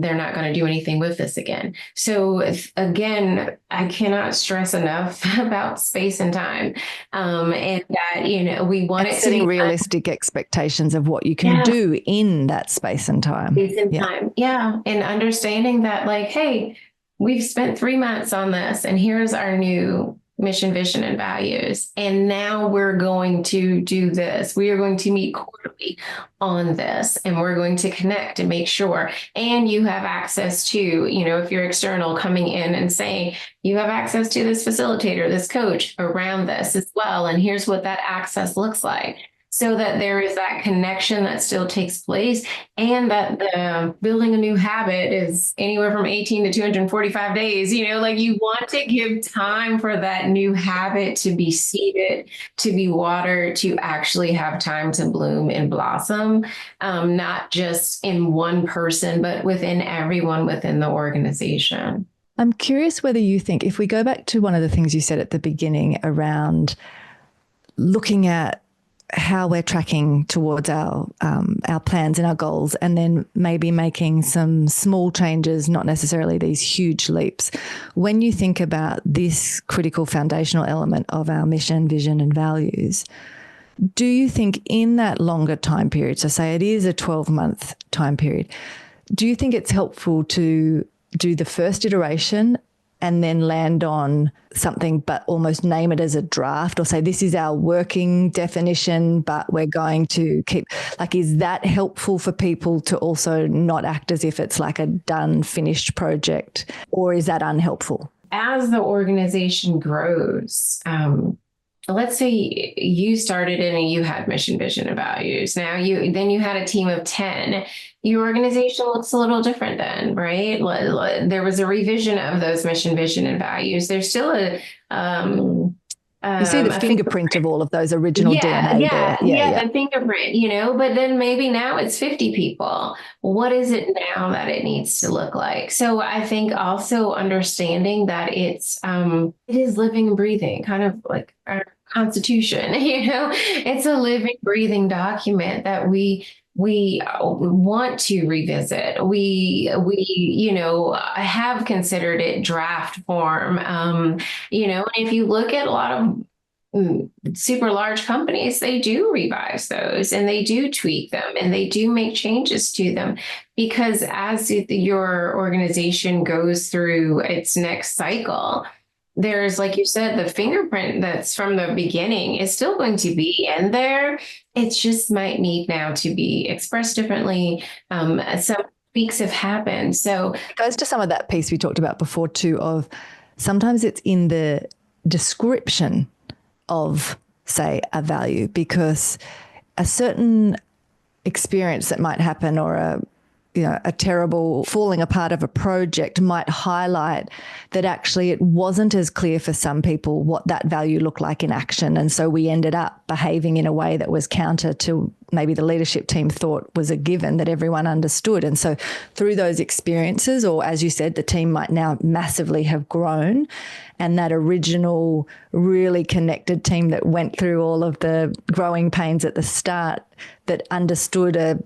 they're not going to do anything with this again. So again, I cannot stress enough about space and time. And that, we want it to setting be realistic expectations of what you can do in that space and time. Space and time. Yeah. And understanding that, like, hey, we've spent 3 months on this, and here's our new mission, vision, and values. And now we're going to do this. We are going to meet quarterly on this, and we're going to connect and make sure. And you have access to, if you're external coming in and saying, you have access to this facilitator, this coach around this as well. And here's what that access looks like. So that there is that connection that still takes place, and that the building a new habit is anywhere from 18 to 245 days. Like, you want to give time for that new habit to be seeded, to be watered, to actually have time to bloom and blossom, not just in one person, but within everyone within the organization. I'm curious whether you think, if we go back to one of the things you said at the beginning around looking at how we're tracking towards our plans and our goals, and then maybe making some small changes, not necessarily these huge leaps. When you think about this critical foundational element of our mission, vision, and values, do you think in that longer time period, so say it is a 12-month time period, do you think it's helpful to do the first iteration and then land on something, but almost name it as a draft, or say this is our working definition, but we're going to keep, like, is that helpful for people to also not act as if it's like a done, finished project, or is that unhelpful? As the organization grows, let's say you started in and you had mission, vision, and values. Now then you had a team of 10. Your organization looks a little different then, right? There was a revision of those mission, vision, and values. There's still you see the fingerprint of all of those original DNA there. Yeah, the fingerprint, but then maybe now it's 50 people. What is it now that it needs to look like? So I think also understanding that it is living and breathing, kind of like our Constitution, it's a living, breathing document that we want to revisit. We have considered it draft form. And if you look at a lot of super large companies, they do revise those, and they do tweak them, and they do make changes to them, because as your organization goes through its next cycle, there's, like you said, the fingerprint that's from the beginning is still going to be in there. It just might need now to be expressed differently. Some tweaks have happened. So it goes to some of that piece we talked about before too, of sometimes it's in the description of, say, a value, because a certain experience that might happen, or a terrible falling apart of a project, might highlight that actually it wasn't as clear for some people what that value looked like in action. And so we ended up behaving in a way that was counter to maybe the leadership team thought was a given that everyone understood. And so through those experiences, or as you said, the team might now massively have grown, and that original really connected team that went through all of the growing pains at the start, that understood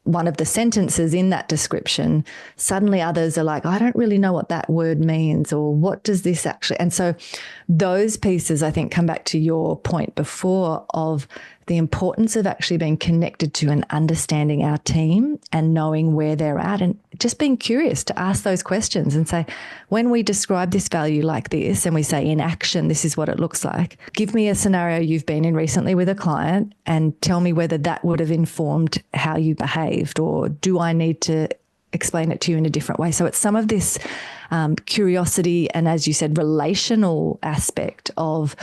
one of the sentences in that description, suddenly others are like, I don't really know what that word means, or what does this actually? And so those pieces, I think, come back to your point before of the importance of actually being connected to and understanding our team and knowing where they're at, and just being curious to ask those questions and say, when we describe this value like this and we say in action, this is what it looks like, give me a scenario you've been in recently with a client and tell me whether that would have informed how you behaved, or do I need to explain it to you in a different way? So it's some of this curiosity and, as you said, relational aspect of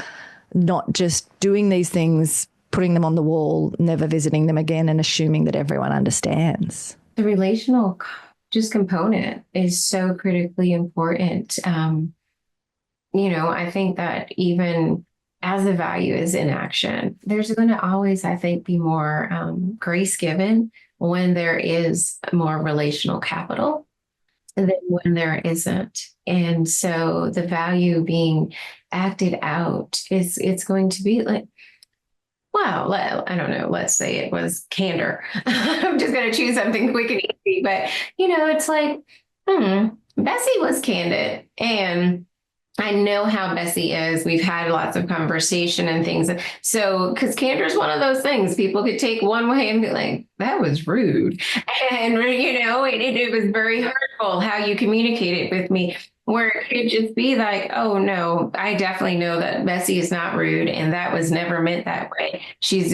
not just doing these things, putting them on the wall, never visiting them again, and assuming that everyone understands. The relational just component is so critically important. I think that even as the value is in action, there's going to always, I think, be more grace given when there is more relational capital than when there isn't. And so the value being acted out it's going to be like, well, I don't know, let's say it was candor. I'm just going to choose something quick and easy. But, it's like, Bessie was candid. And I know how Bessie is. We've had lots of conversation and things. So, because candor is one of those things people could take one way and be like, that was rude. And, it was very hurtful how you communicated with me. Where it could just be like, oh no, I definitely know that Bessie is not rude and that was never meant that way. She's,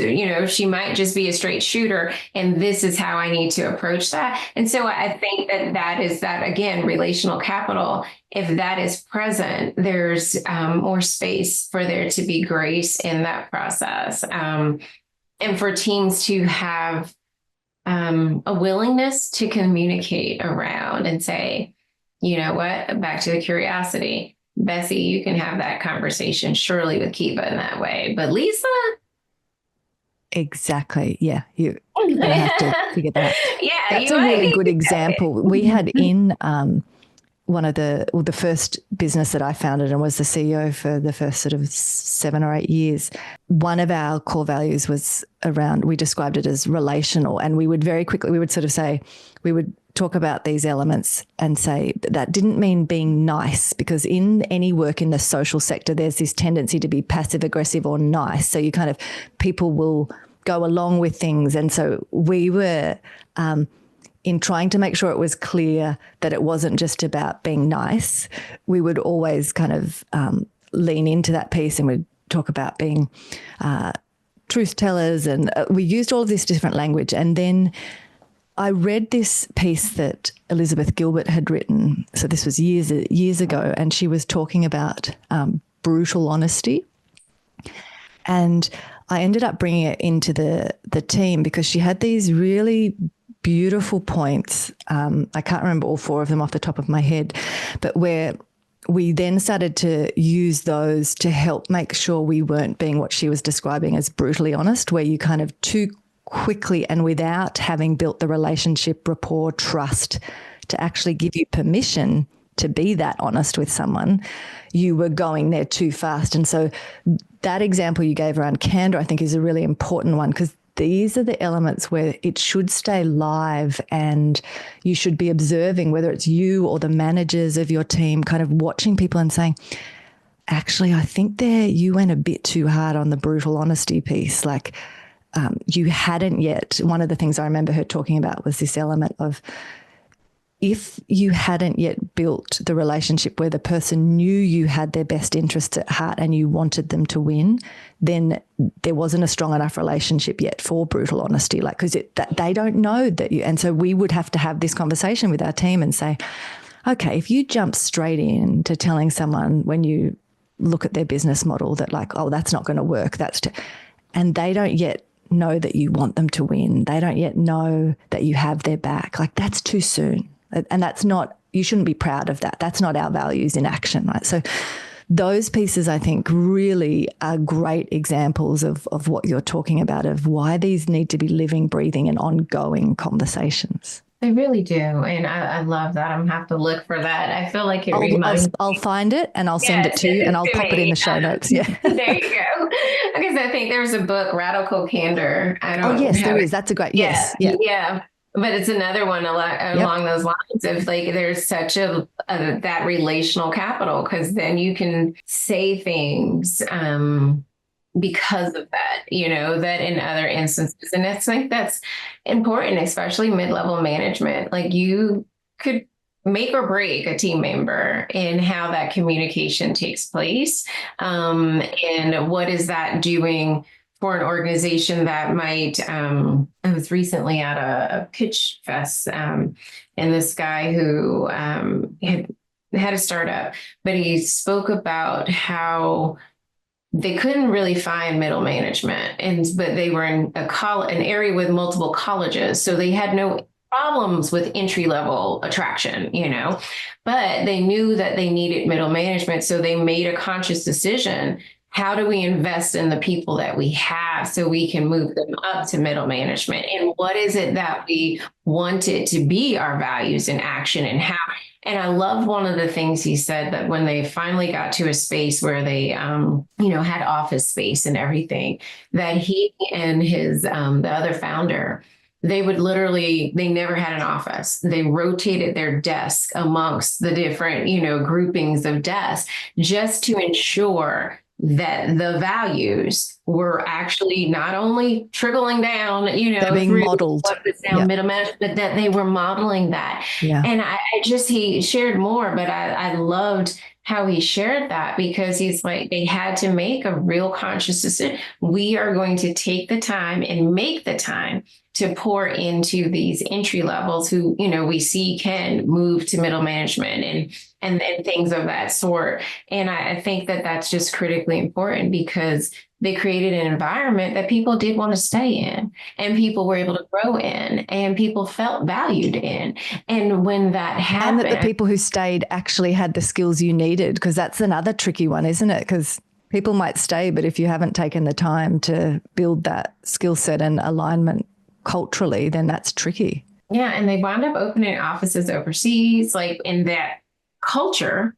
she might just be a straight shooter and this is how I need to approach that. And so I think that is that, again, relational capital. If that is present, there's more space for there to be grace in that process. And for teams to have a willingness to communicate around and say, you know what, back to the curiosity, Bessie, you can have that conversation surely with Kiva in that way. But Lisa? Exactly. Yeah. You're going to have to figure that. Yeah. That's a really good example. We had in one of the first business that I founded and was the CEO for the first sort of 7 or 8 years. One of our core values was around, we described it as relational. And we would very quickly, we would sort of say, we would talk about these elements and say that didn't mean being nice, because in any work in the social sector, there's this tendency to be passive aggressive or nice. So you kind of, people will go along with things. And so we were, in trying to make sure it was clear that it wasn't just about being nice, we would always kind of lean into that piece and we'd talk about being truth tellers. And we used all of this different language. And then I read this piece that Elizabeth Gilbert had written. So this was years ago, and she was talking about brutal honesty. And I ended up bringing it into the team because she had these really beautiful points. I can't remember all 4 of them off the top of my head, but where we then started to use those to help make sure we weren't being what she was describing as brutally honest, where you kind of too quickly and without having built the relationship, rapport, trust to actually give you permission to be that honest with someone, you were going there too fast. And so that example you gave around candor, I think, is a really important one, because these are the elements where it should stay live and you should be observing, whether it's you or the managers of your team, kind of watching people and saying, actually, I think you went a bit too hard on the brutal honesty piece. Like, you hadn't yet, one of the things I remember her talking about was this element of, if you hadn't yet built the relationship where the person knew you had their best interests at heart and you wanted them to win, then there wasn't a strong enough relationship yet for brutal honesty. Like, because they don't know that you, and so we would have to have this conversation with our team and say, okay, if you jump straight in to telling someone when you look at their business model that like, oh, that's not going to work, and they don't yet know that you want them to win, they don't yet know that you have their back, like that's too soon. And that's not, you shouldn't be proud of that. That's not our values in action, right? So those pieces, I think, really are great examples of what you're talking about, of why these need to be living, breathing and ongoing conversations. They really do. And I love that. I'm going to have to look for that. I feel like it reminds me. I'll find it and I'll send it to you and I'll pop it in the show notes. Yeah. There you go. Because I think there's a book, Radical Candor. Yes, there is. That's a great, yes. Yeah. Yeah. But it's another one along those lines of like, there's such that relational capital, because then you can say things because of that, that in other instances. And it's like, that's important, especially mid-level management. Like you could make or break a team member in how that communication takes place. And what is that doing for an organization that might, I was recently at a pitch fest, and this guy who had a startup, but he spoke about how they couldn't really find middle management, but they were in an area with multiple colleges, so they had no problems with entry level attraction, but they knew that they needed middle management, so they made a conscious decision. How do we invest in the people that we have so we can move them up to middle management? And what is it that we want it to be our values in action? And And I love one of the things he said, that when they finally got to a space where they, had office space and everything, that he and his, the other founder, they never had an office. They rotated their desk amongst the different, groupings of desks, just to ensure that the values were actually not only trickling down, they're being through modeled. what was down middle management, but that they were modeling that. Yeah. And he shared more, but I loved how he shared that, because he's like, they had to make a real conscious decision. We are going to take the time and make the time to pour into these entry levels who, we see can move to middle management and things of that sort. And I think that that's just critically important, because they created an environment that people did want to stay in, and people were able to grow in, and people felt valued in. And when that happened, and that the people who stayed actually had the skills you needed, because that's another tricky one, isn't it? Because people might stay, but if you haven't taken the time to build that skill set and alignment culturally, then that's tricky. Yeah. And they wound up opening offices overseas, like in that culture.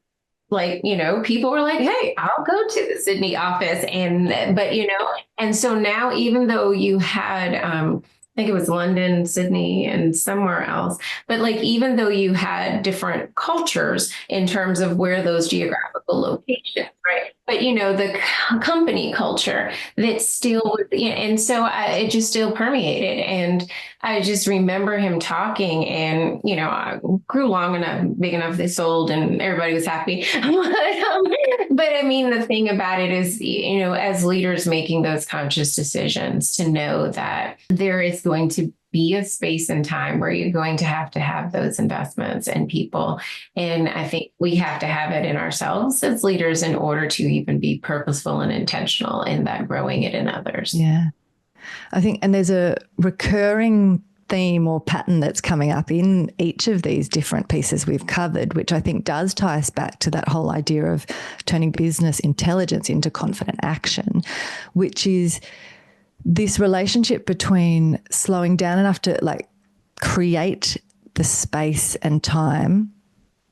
Like, people were like, hey, I'll go to the Sydney office. And so now, even though you had, I think it was London, Sydney, and somewhere else, but like, even though you had different cultures in terms of where those geographical locations, right? But, the company culture that still, and so it just still permeated. And I just remember him talking, and, I grew long enough, big enough, they sold and everybody was happy. But I mean, the thing about it is, as leaders making those conscious decisions, to know that there is going to be a space and time where you're going to have those investments in people. And I think we have to have it in ourselves as leaders in order to even be purposeful and intentional in that, growing it in others. Yeah. I think, and there's a recurring theme or pattern that's coming up in each of these different pieces we've covered, which I think does tie us back to that whole idea of turning business intelligence into confident action, which is this relationship between slowing down enough to create the space and time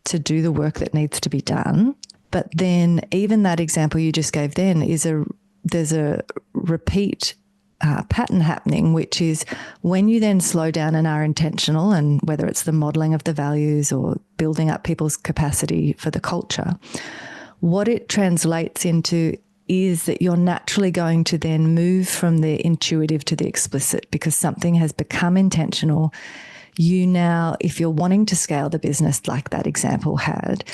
to do the work that needs to be done. But then even that example you just gave then there's a repeat pattern happening, which is when you then slow down and are intentional, and whether it's the modeling of the values or building up people's capacity for the culture, what it translates into is that you're naturally going to then move from the intuitive to the explicit, because something has become intentional. You now, if you're wanting to scale the business like that example had,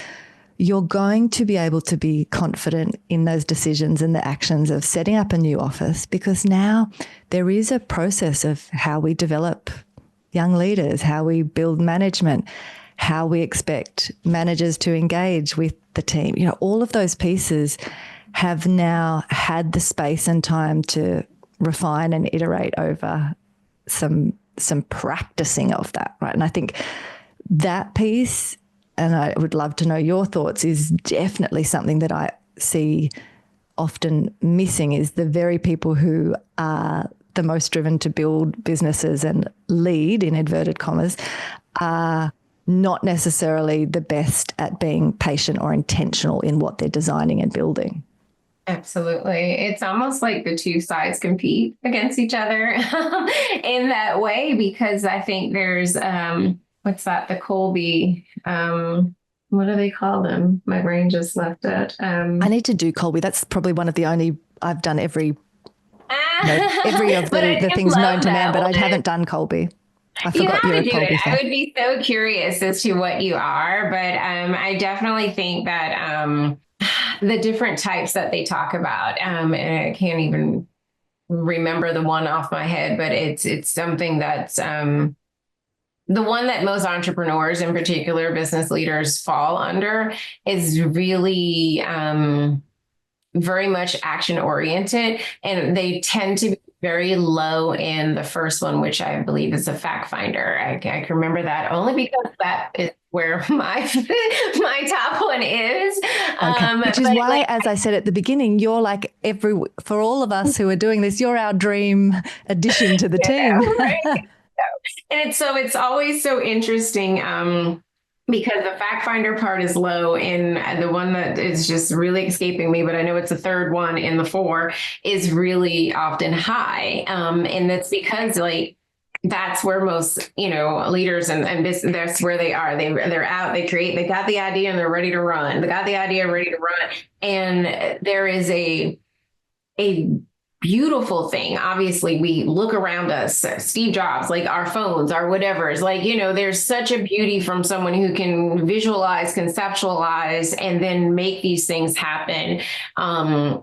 you're going to be able to be confident in those decisions and the actions of setting up a new office, because now there is a process of how we develop young leaders, how we build management, how we expect managers to engage with the team. All of those pieces have now had the space and time to refine and iterate over some practicing of that, right? And I think that piece, and I would love to know your thoughts, is definitely something that I see often missing, is the very people who are the most driven to build businesses and lead, in inverted commas, are not necessarily the best at being patient or intentional in what they're designing and building. Absolutely. It's almost like the two sides compete against each other in that way, because I think there's, what's that? The Colby, what do they call them? My brain just left it. I need to do Colby. That's probably one of the only, I've done every of the things known to man, but I haven't done Colby. I forgot you're a Colby fan. I would be so curious as to what you are, but I definitely think that the different types that they talk about, and I can't even remember the one off my head, but it's something that's the one that most entrepreneurs, in particular business leaders, fall under, is really very much action oriented, and they tend to be very low in the first one, which I believe is a fact finder. I can remember that only because that is where my top one is. Okay. Which is why, as I said at the beginning, you're like for all of us who are doing this, you're our dream addition to the team. Right? And it's always so interesting. because the fact finder part is low, and the one that is just really escaping me, but I know it's the third one in the 4, is really often high. And that's because like that's where most, leaders and this, that's where they are. They're out, they got the idea and they're ready to run. They got the idea, ready to run. And there is a beautiful thing. Obviously, we look around us, Steve Jobs, like our phones, our whatever's, like, there's such a beauty from someone who can visualize, conceptualize, and then make these things happen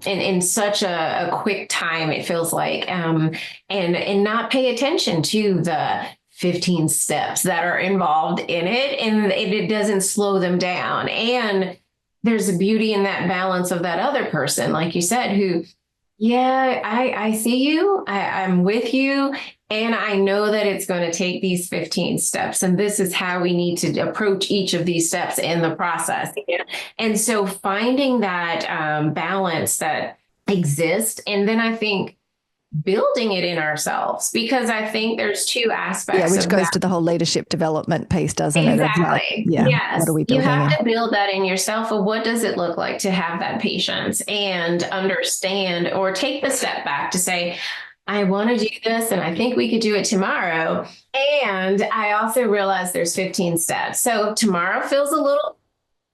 in such a quick time, it feels like, and not pay attention to the 15 steps that are involved in it, and it doesn't slow them down. And there's a beauty in that balance of that other person, like you said, who, yeah, I see you. I'm with you. And I know that it's going to take these 15 steps. And this is how we need to approach each of these steps in the process. And so finding that balance that exists. And then I think building it in ourselves, because I think there's 2 aspects. Yeah, which of goes that. to the whole leadership development piece, doesn't it? Exactly. Yes. What are we You building have in? to build that in yourself. Well, what does it look like to have that patience and understand, or take the step back to say, I want to do this and I think we could do it tomorrow. And I also realize there's 15 steps. So tomorrow feels a little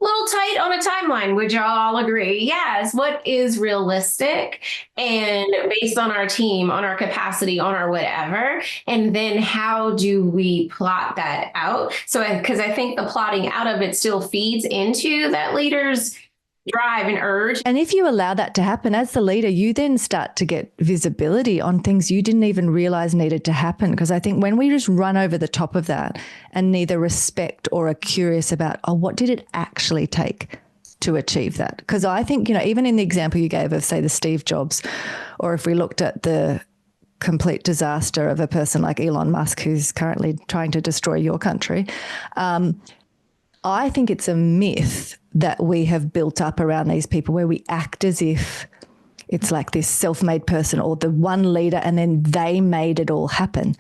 tight on a timeline. Would y'all all agree? Yes. What is realistic and based on our team, on our capacity, on our whatever? And then how do we plot that out? So, because I think the plotting out of it still feeds into that leader's drive and urge. And if you allow that to happen as the leader, you then start to get visibility on things you didn't even realize needed to happen. Because I think when we just run over the top of that and neither respect or are curious about, what did it actually take to achieve that? Because I think, even in the example you gave of, say, the Steve Jobs, or if we looked at the complete disaster of a person like Elon Musk, who's currently trying to destroy your country, I think it's a myth that we have built up around these people where we act as if it's like this self-made person or the one leader and then they made it all happen.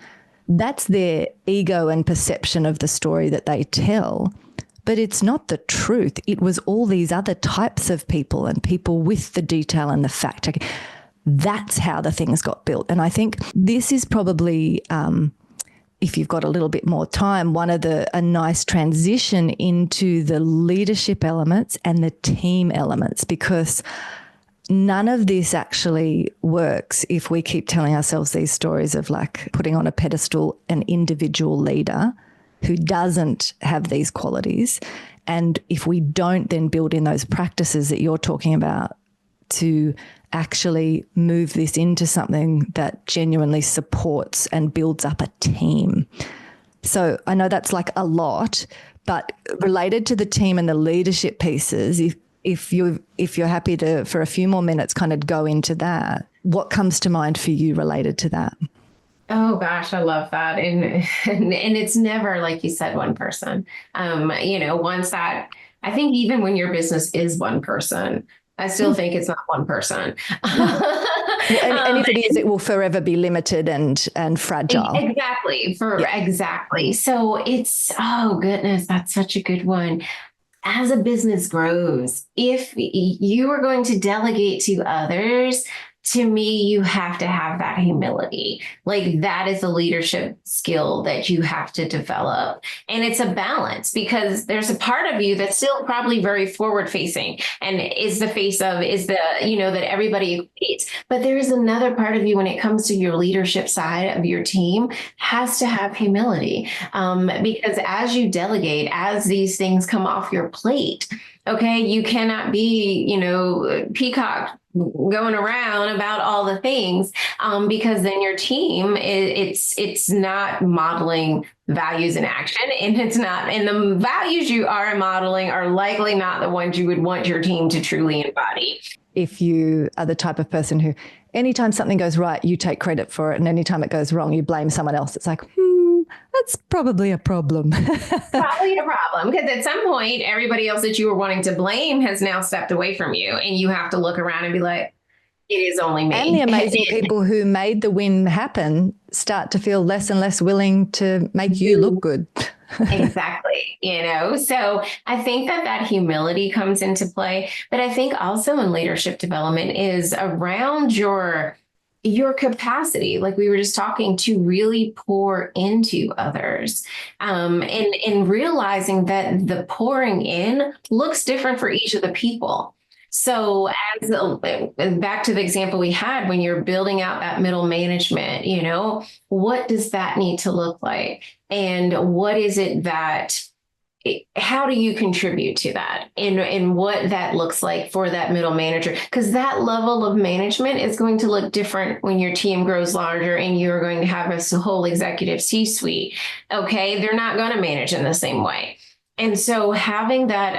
That's their ego and perception of the story that they tell, but it's not the truth. It was all these other types of people and people with the detail and the fact checking. That's how the things got built. And I think this is probably if you've got a little bit more time, a nice transition into the leadership elements and the team elements, because none of this actually works if we keep telling ourselves these stories of like putting on a pedestal an individual leader who doesn't have these qualities. And if we don't then build in those practices that you're talking about to actually move this into something that genuinely supports and builds up a team. So I know that's like a lot, but related to the team and the leadership pieces, if you're happy to, for a few more minutes, kind of go into that, what comes to mind for you related to that? Oh gosh, I love that. And it's never, like you said, one person. Once that, I think even when your business is one person, I still think it's not one person. And if it is, it will forever be limited and fragile. Exactly. Exactly. So it's, oh goodness, that's such a good one. As a business grows, if you are going to delegate to others, to me, you have to have that humility. Like that is a leadership skill that you have to develop. And it's a balance because there's a part of you that's still probably very forward facing and is the face of, that everybody equates. But there is another part of you when it comes to your leadership side of your team has to have humility. Because as you delegate, as these things come off your plate, okay, you cannot be, peacock going around about all the things, because then your team, it's not modeling values in action, and the values you are modeling are likely not the ones you would want your team to truly embody. If you are the type of person who, anytime something goes right, you take credit for it, and anytime it goes wrong, you blame someone else, it's like, that's probably a problem. Probably a problem, because at some point, everybody else that you were wanting to blame has now stepped away from you, and you have to look around and be like, it is only me. And the amazing people who made the win happen start to feel less and less willing to make you look good. Exactly. So I think that humility comes into play, but I think also in leadership development is around your capacity, like we were just talking, to really pour into others, and realizing that the pouring in looks different for each of the people. So as back to the example we had, when you're building out that middle management, what does that need to look like? And what is it how do you contribute to that, and what that looks like for that middle manager? Because that level of management is going to look different when your team grows larger and you're going to have a whole executive C-suite. Okay. They're not going to manage in the same way. And so having that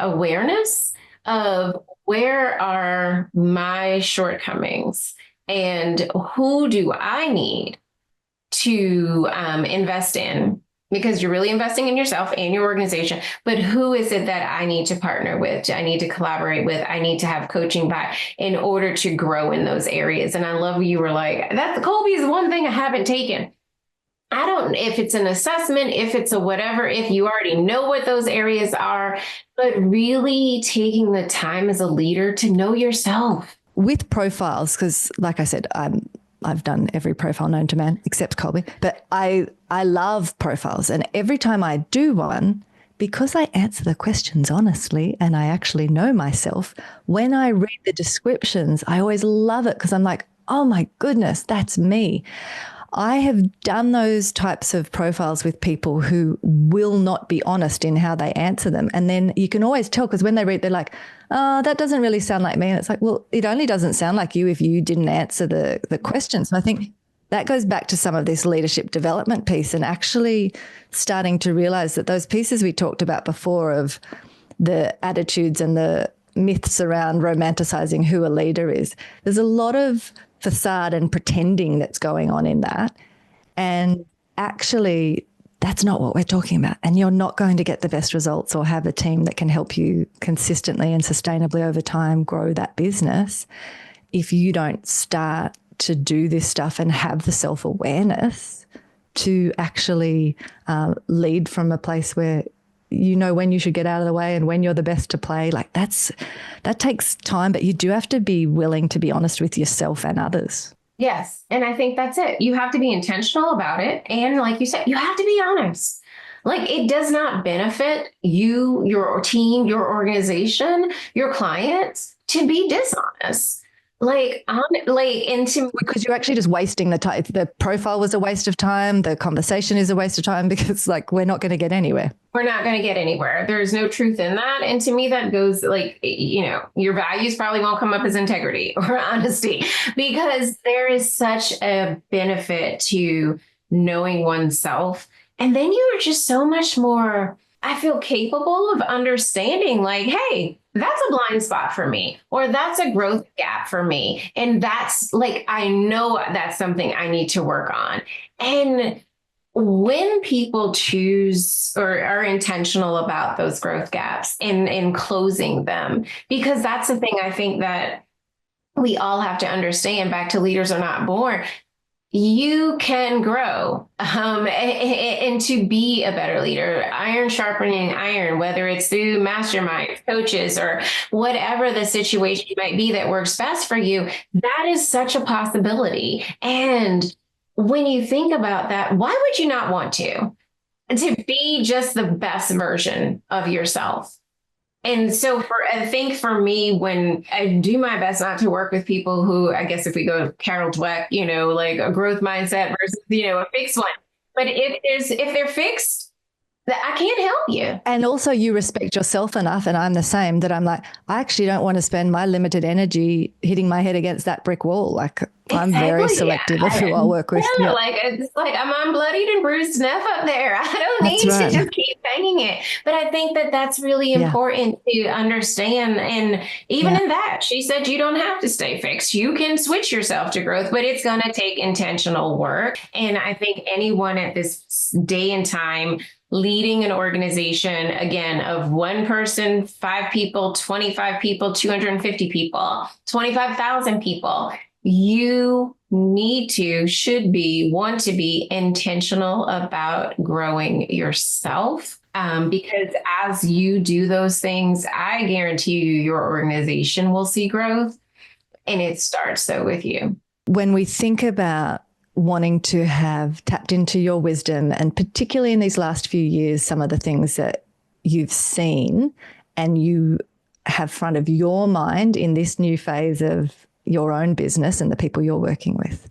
awareness of where are my shortcomings and who do I need to invest in, because you're really investing in yourself and your organization, but who is it that I need to partner with? I need to collaborate with, I need to have coaching by in order to grow in those areas. And I love you were like, that's Colby is one thing I haven't taken. I don't, if it's an assessment, if it's a whatever, if you already know what those areas are, but really taking the time as a leader to know yourself. With profiles, because like I said, I've done every profile known to man except Colby, but I love profiles. And every time I do one, because I answer the questions honestly and I actually know myself, when I read the descriptions, I always love it because I'm like, oh my goodness, that's me. I have done those types of profiles with people who will not be honest in how they answer them. And then you can always tell, because when they read, they're like, oh, that doesn't really sound like me. And it's like, well, it only doesn't sound like you if you didn't answer the questions. And I think that goes back to some of this leadership development piece and actually starting to realize that those pieces we talked about before of the attitudes and the myths around romanticizing who a leader is, there's a lot of facade and pretending that's going on in that. And actually, that's not what we're talking about. And you're not going to get the best results or have a team that can help you consistently and sustainably over time grow that business if you don't start to do this stuff and have the self-awareness to actually lead from a place where you know when you should get out of the way and when you're the best to play. Like that takes time, but you do have to be willing to be honest with yourself and others. Yes. And I think that's it. You have to be intentional about it. And like you said, you have to be honest. Like it does not benefit you, your team, your organization, your clients to be dishonest. Because you're actually just wasting the time. The profile was a waste of time. The conversation is a waste of time because like we're not going to get anywhere. We're not going to get anywhere. There's no truth in that. And to me, that goes like, your values probably won't come up as integrity or honesty, because there is such a benefit to knowing oneself. And then you are just so much more, I feel, capable of understanding like, hey, that's a blind spot for me, or that's a growth gap for me. And that's like, I know that's something I need to work on. And when people choose or are intentional about those growth gaps and closing them, because that's the thing I think that we all have to understand, back to leaders are not born. You can grow and to be a better leader, iron sharpening iron, whether it's through mastermind coaches or whatever the situation might be that works best for you. That is such a possibility. And when you think about that, why would you not want to be just the best version of yourself? And so I think for me, when I do my best not to work with people who, I guess if we go Carol Dweck, like a growth mindset versus, a fixed one. But if they're fixed, I can't help you. And also you respect yourself enough, and I'm the same, that I'm like, I actually don't want to spend my limited energy hitting my head against that brick wall. Like I'm very selective of who I'll work with. Yeah. Like it's like I'm unbloodied and bruised enough up there. I don't need to just keep banging it. But I think that that's really important to understand. And even in that, she said you don't have to stay fixed. You can switch yourself to growth, but it's going to take intentional work. And I think anyone at this day and time leading an organization, again, of one person, 5 people, 25 people, 250 people, 25,000 people, you need to, should be, want to be intentional about growing yourself. Because as you do those things, I guarantee you your organization will see growth. And it starts though with you. When we think about wanting to have tapped into your wisdom, and particularly in these last few years, some of the things that you've seen and you have front of your mind in this new phase of your own business and the people you're working with,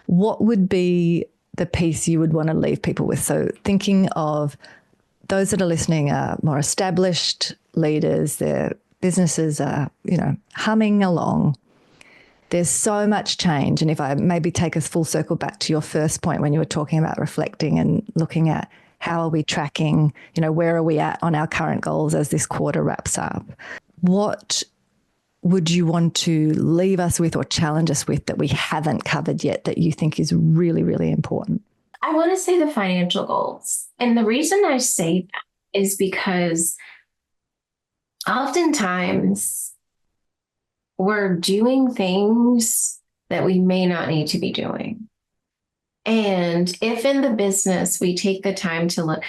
what would be the piece you would want to leave people with? So thinking of those that are listening are more established leaders, their businesses are, humming along. There's so much change. And if I maybe take us full circle back to your first point when you were talking about reflecting and looking at how are we tracking, where are we at on our current goals as this quarter wraps up? What would you want to leave us with or challenge us with that we haven't covered yet that you think is really, really important? I want to say the financial goals. And the reason I say that is because oftentimes we're doing things that we may not need to be doing. And if in the business we take the time to look,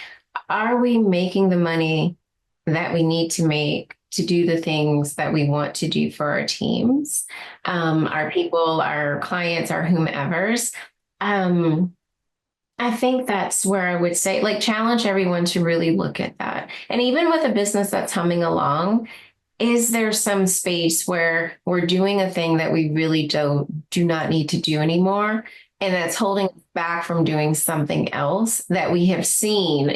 are we making the money that we need to make to do the things that we want to do for our teams, our people, our clients, our whomevers? I think that's where I would say, challenge everyone to really look at that. And even with a business that's humming along, is there some space where we're doing a thing that we really do not need to do anymore? And that's holding us back from doing something else that we have seen,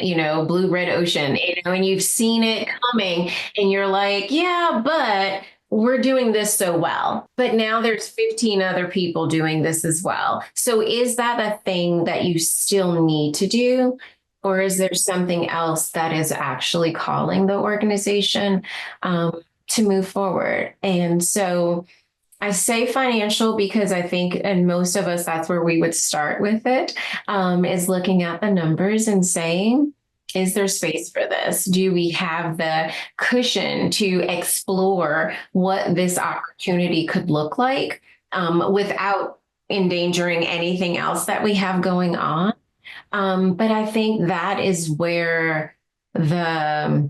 blue, red ocean, and you've seen it coming and you're like, yeah, but we're doing this so well. But now there's 15 other people doing this as well. So is that a thing that you still need to do? Or is there something else that is actually calling the organization to move forward? And so I say financial because I think, and most of us, that's where we would start with it, is looking at the numbers and saying, is there space for this? Do we have the cushion to explore what this opportunity could look like without endangering anything else that we have going on? But I think that is where that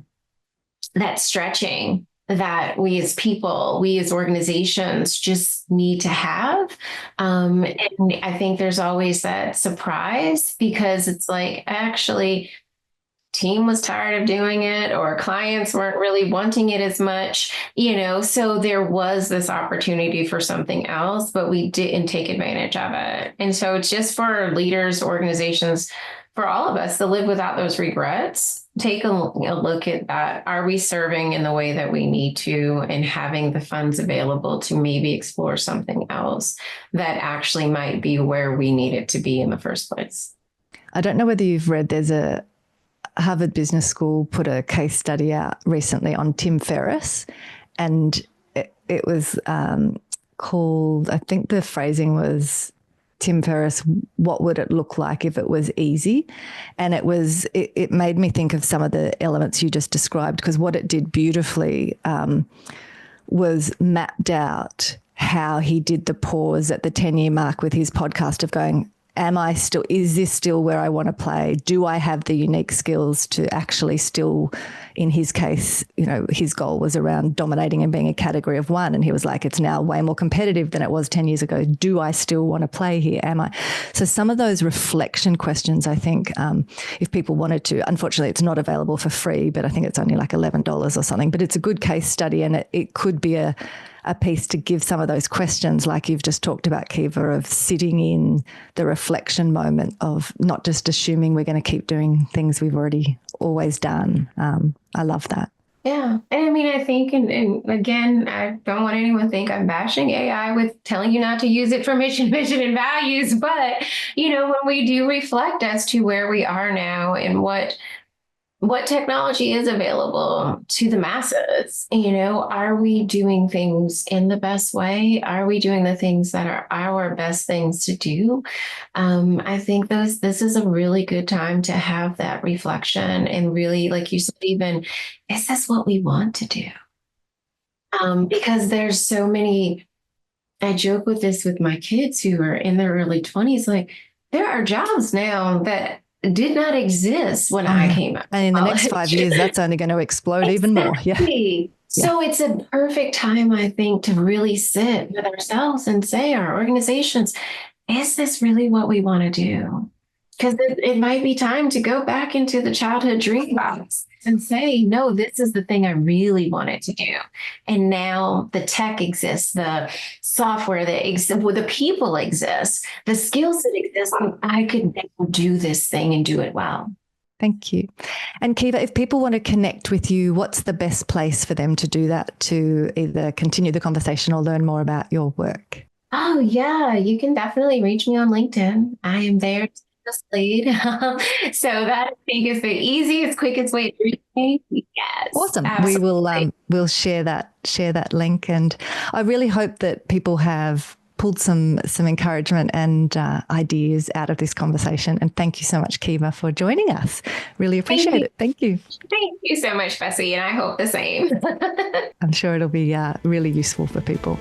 stretching that we as people, we as organizations just need to have. And I think there's always that surprise because it's like, actually, team was tired of doing it or clients weren't really wanting it as much, so there was this opportunity for something else, but we didn't take advantage of it. And so it's just for leaders, organizations, for all of us to live without those regrets. Take a look at that. Are we serving in the way that we need to and having the funds available to maybe explore something else that actually might be where we need it to be in the first place? I don't know whether you've read, there's a Harvard Business School put a case study out recently on Tim Ferriss, and it was called, I think the phrasing was, Tim Ferriss, what would it look like if it was easy? And it made me think of some of the elements you just described, because what it did beautifully was mapped out how he did the pause at the 10-year mark with his podcast of going, is this still where I want to play? Do I have the unique skills to actually still, in his case, his goal was around dominating and being a category of one. And he was like, it's now way more competitive than it was 10 years ago. Do I still want to play here? So some of those reflection questions, I think, if people wanted to, unfortunately, it's not available for free, but I think it's only like $11 or something, but it's a good case study, and it could be a piece to give some of those questions, like you've just talked about, Kiva, of sitting in the reflection moment of not just assuming we're going to keep doing things we've already always done. I love that. Yeah. And I think, and again, I don't want anyone to think I'm bashing AI with telling you not to use it for mission, vision, and values. But, when we do reflect as to where we are now and what technology is available to the masses, are we doing things in the best way? Are we doing the things that are our best things to do? I think this is a really good time to have that reflection and really, like you said, even, is this what we want to do? Because there's so many I joke with this with my kids who are in their early 20s, like there are jobs now that did not exist when I came out. And in the next 5 years, that's only going to explode even more. Yeah. So it's a perfect time, I think, to really sit with ourselves and say, our organizations, is this really what we want to do? Because it might be time to go back into the childhood dream box and say, no, this is the thing I really wanted to do. And now the tech exists, the software that exists, the people exist, the skills that exist. I could do this thing and do it well. Thank you. And Kiva, if people want to connect with you, what's the best place for them to do that, to either continue the conversation or learn more about your work? Oh, yeah, you can definitely reach me on LinkedIn. I am there, Kiva Slade. So that I think is the easiest, quickest way to reach me. Yes. Awesome. Absolutely. We'll share that link. And I really hope that people have pulled some encouragement and ideas out of this conversation. And thank you so much, Kiva, for joining us. Really appreciate it. Thank you. Thank you so much, Bessi. And I hope the same. I'm sure it'll be really useful for people.